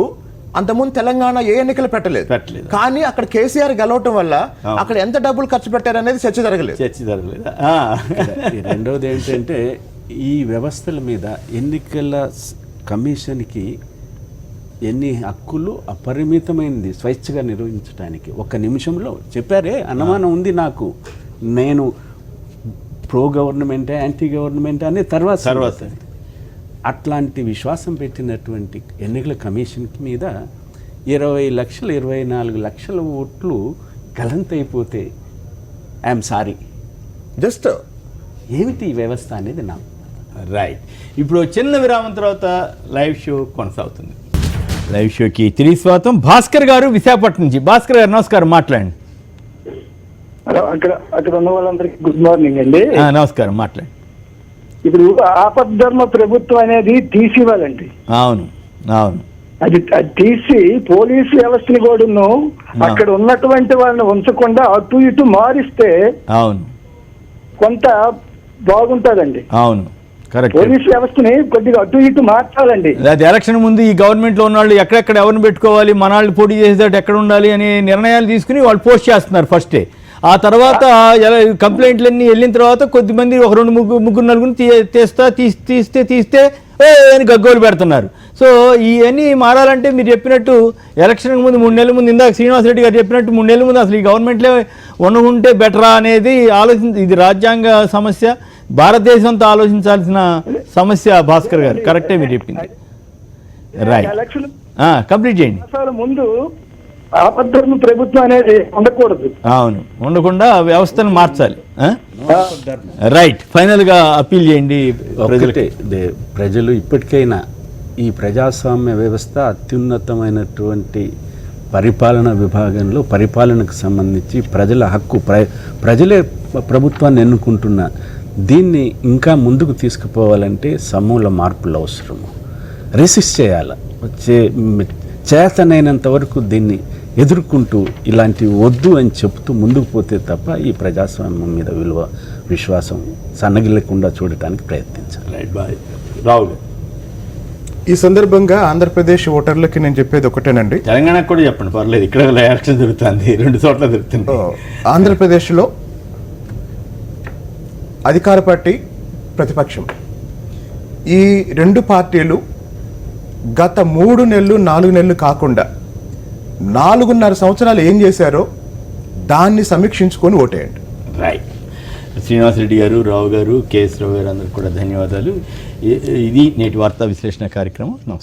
Speaker 3: అంతకుముందు తెలంగాణ ఏ ఎన్నికలు పెట్టలేదు. కానీ అక్కడ కేసీఆర్ గెలవటం వల్ల అక్కడ ఎంత డబ్బులు ఖర్చు పెట్టారనేది చర్చ జరగలేదు.
Speaker 2: రెండవది ఏంటంటే, ఈ వ్యవస్థల మీద ఎన్నికల కమిషన్కి ఎన్ని హక్కులు అపరిమితమైనది స్వేచ్ఛగా నిర్వహించడానికి. ఒక్క నిమిషంలో చెప్పారే, అనుమానం ఉంది నాకు, నేను ప్రో గవర్నమెంటే యాంటీ గవర్నమెంట్ అనే తర్వాత అట్లాంటి విశ్వాసం పెట్టినటువంటి ఎన్నికల కమిషన్ మీద 20 లక్షలు 24 లక్షల ఓట్లు గలంతైపోతే ఐఎమ్ సారీ,
Speaker 3: జస్ట్
Speaker 2: ఏమిటి ఈ వ్యవస్థ అనేది నాకు.
Speaker 1: రైట్, ఇప్పుడు చిన్న విరామం తర్వాత లైవ్ షో కొనసాగుతుంది. లైవ్ షోకి తిరిగి స్వాగతం. భాస్కర్ గారు విశాఖపట్నం నుంచి. భాస్కర్ గారు నమస్కారం, మాట్లాడండి.
Speaker 11: హలో, అక్కడ ఉన్న వాళ్ళందరికీ గుడ్ మార్నింగ్ అండి.
Speaker 1: నమస్కారం, మాట్లాడండి.
Speaker 11: ఇప్పుడు ఆపద్ధర్మ ప్రభుత్వం అనేది తీసివ్వాలండి.
Speaker 1: అవును అవును,
Speaker 11: అది తీసి పోలీసు వ్యవస్థని కూడా అక్కడ ఉన్నటువంటి వాళ్ళని ఉంచకుండా అటు ఇటు మారిస్తే
Speaker 1: అవును
Speaker 11: కొంత బాగుంటుందండి.
Speaker 1: అవును, కరెక్ట్.
Speaker 11: పోలీసు వ్యవస్థని కొద్దిగా అటు ఇటు మార్చాలండి.
Speaker 1: అది ఎలక్షన్ ముందు ఈ గవర్నమెంట్ లో ఉన్న వాళ్ళు ఎక్కడెక్కడ ఎవరిని పెట్టుకోవాలి, మన వాళ్ళు పోటీ చేసేటట్టు ఎక్కడ ఉండాలి అనే నిర్ణయాలు తీసుకుని వాళ్ళు పోస్ట్ చేస్తున్నారు ఫస్టే. ఆ తర్వాత కంప్లైంట్లన్నీ వెళ్ళిన తర్వాత కొద్దిమంది ఒక 2 ముగ్గురు నలుగురిని తీస్తే అని గగ్గోలు పెడుతున్నారు. సో ఇవన్నీ మారాలంటే మీరు చెప్పినట్టు ఎలక్షన్ ముందు 3 నెలల ముందు, ఇందాక శ్రీనివాసరెడ్డి గారు చెప్పినట్టు 3 నెలల ముందు అసలు ఈ గవర్నమెంట్లే ఉంటే బెటరా అనేది ఇది రాజ్యాంగ సమస్య, భారతదేశంతో ఆలోచించాల్సిన సమస్య. భాస్కర్ గారు కరెక్టే మీరు చెప్పింది. రైట్, కంప్లీట్ చేయండి.
Speaker 11: ముందు ఆపద్ధర్మ ప్రభుత్వం అనేది ఉండకూడదు.
Speaker 1: అవును, ఉండకుండా వ్యవస్థను మార్చాలి. రైట్, ఫైనల్ గా అప్పీల్ చేయండి.
Speaker 2: ప్రజలు ఇప్పటికైనా ఈ ప్రజాస్వామ్య వ్యవస్థ అత్యున్నతమైనటువంటి పరిపాలన విభాగంలో పరిపాలనకు సంబంధించి ప్రజల హక్కు, ప్రజలే ప్రభుత్వాన్ని ఎన్నుకుంటున్న దీన్ని ఇంకా ముందుకు తీసుకుపోవాలంటే సమూల మార్పులు అవసరము. రెసిస్ట్ చేయాలి, చేతనైనంత వరకు దీన్ని ఎదుర్కొంటూ ఇలాంటి వద్దు అని చెప్తూ ముందుకు పోతే తప్ప ఈ ప్రజాస్వామ్యం మీద విశ్వాసం సన్నగిల్లకుండా చూడటానికి ప్రయత్నించాలి.
Speaker 1: Right, bye. రావు,
Speaker 3: ఈ సందర్భంగా ఆంధ్రప్రదేశ్ ఓటర్లకి నేను చెప్పేది ఒకటేనండి,
Speaker 1: తెలంగాణకు కూడా చెప్పండి పర్లేదు, ఇక్కడ ఎలక్షన్ జరుగుతుంది, 2 చోట్ల జరుగుతుంది.
Speaker 3: ఆంధ్రప్రదేశ్లో అధికార పార్టీ, ప్రతిపక్షం, ఈ 2 పార్టీలు గత 3 నెలలు 4 నెలలు కాకుండా 4.5 సంవత్సరాలు ఏం చేశారో దాన్ని సమీక్షించుకొని ఓటేయండి.
Speaker 1: రైట్, శ్రీనివాసరెడ్డి గారు, రావు గారు, కేఎస్ రావు గారు అందరికి కూడా ధన్యవాదాలు. ఇది నేటి వార్తా విశ్లేషణ కార్యక్రమం. నమస్కారం.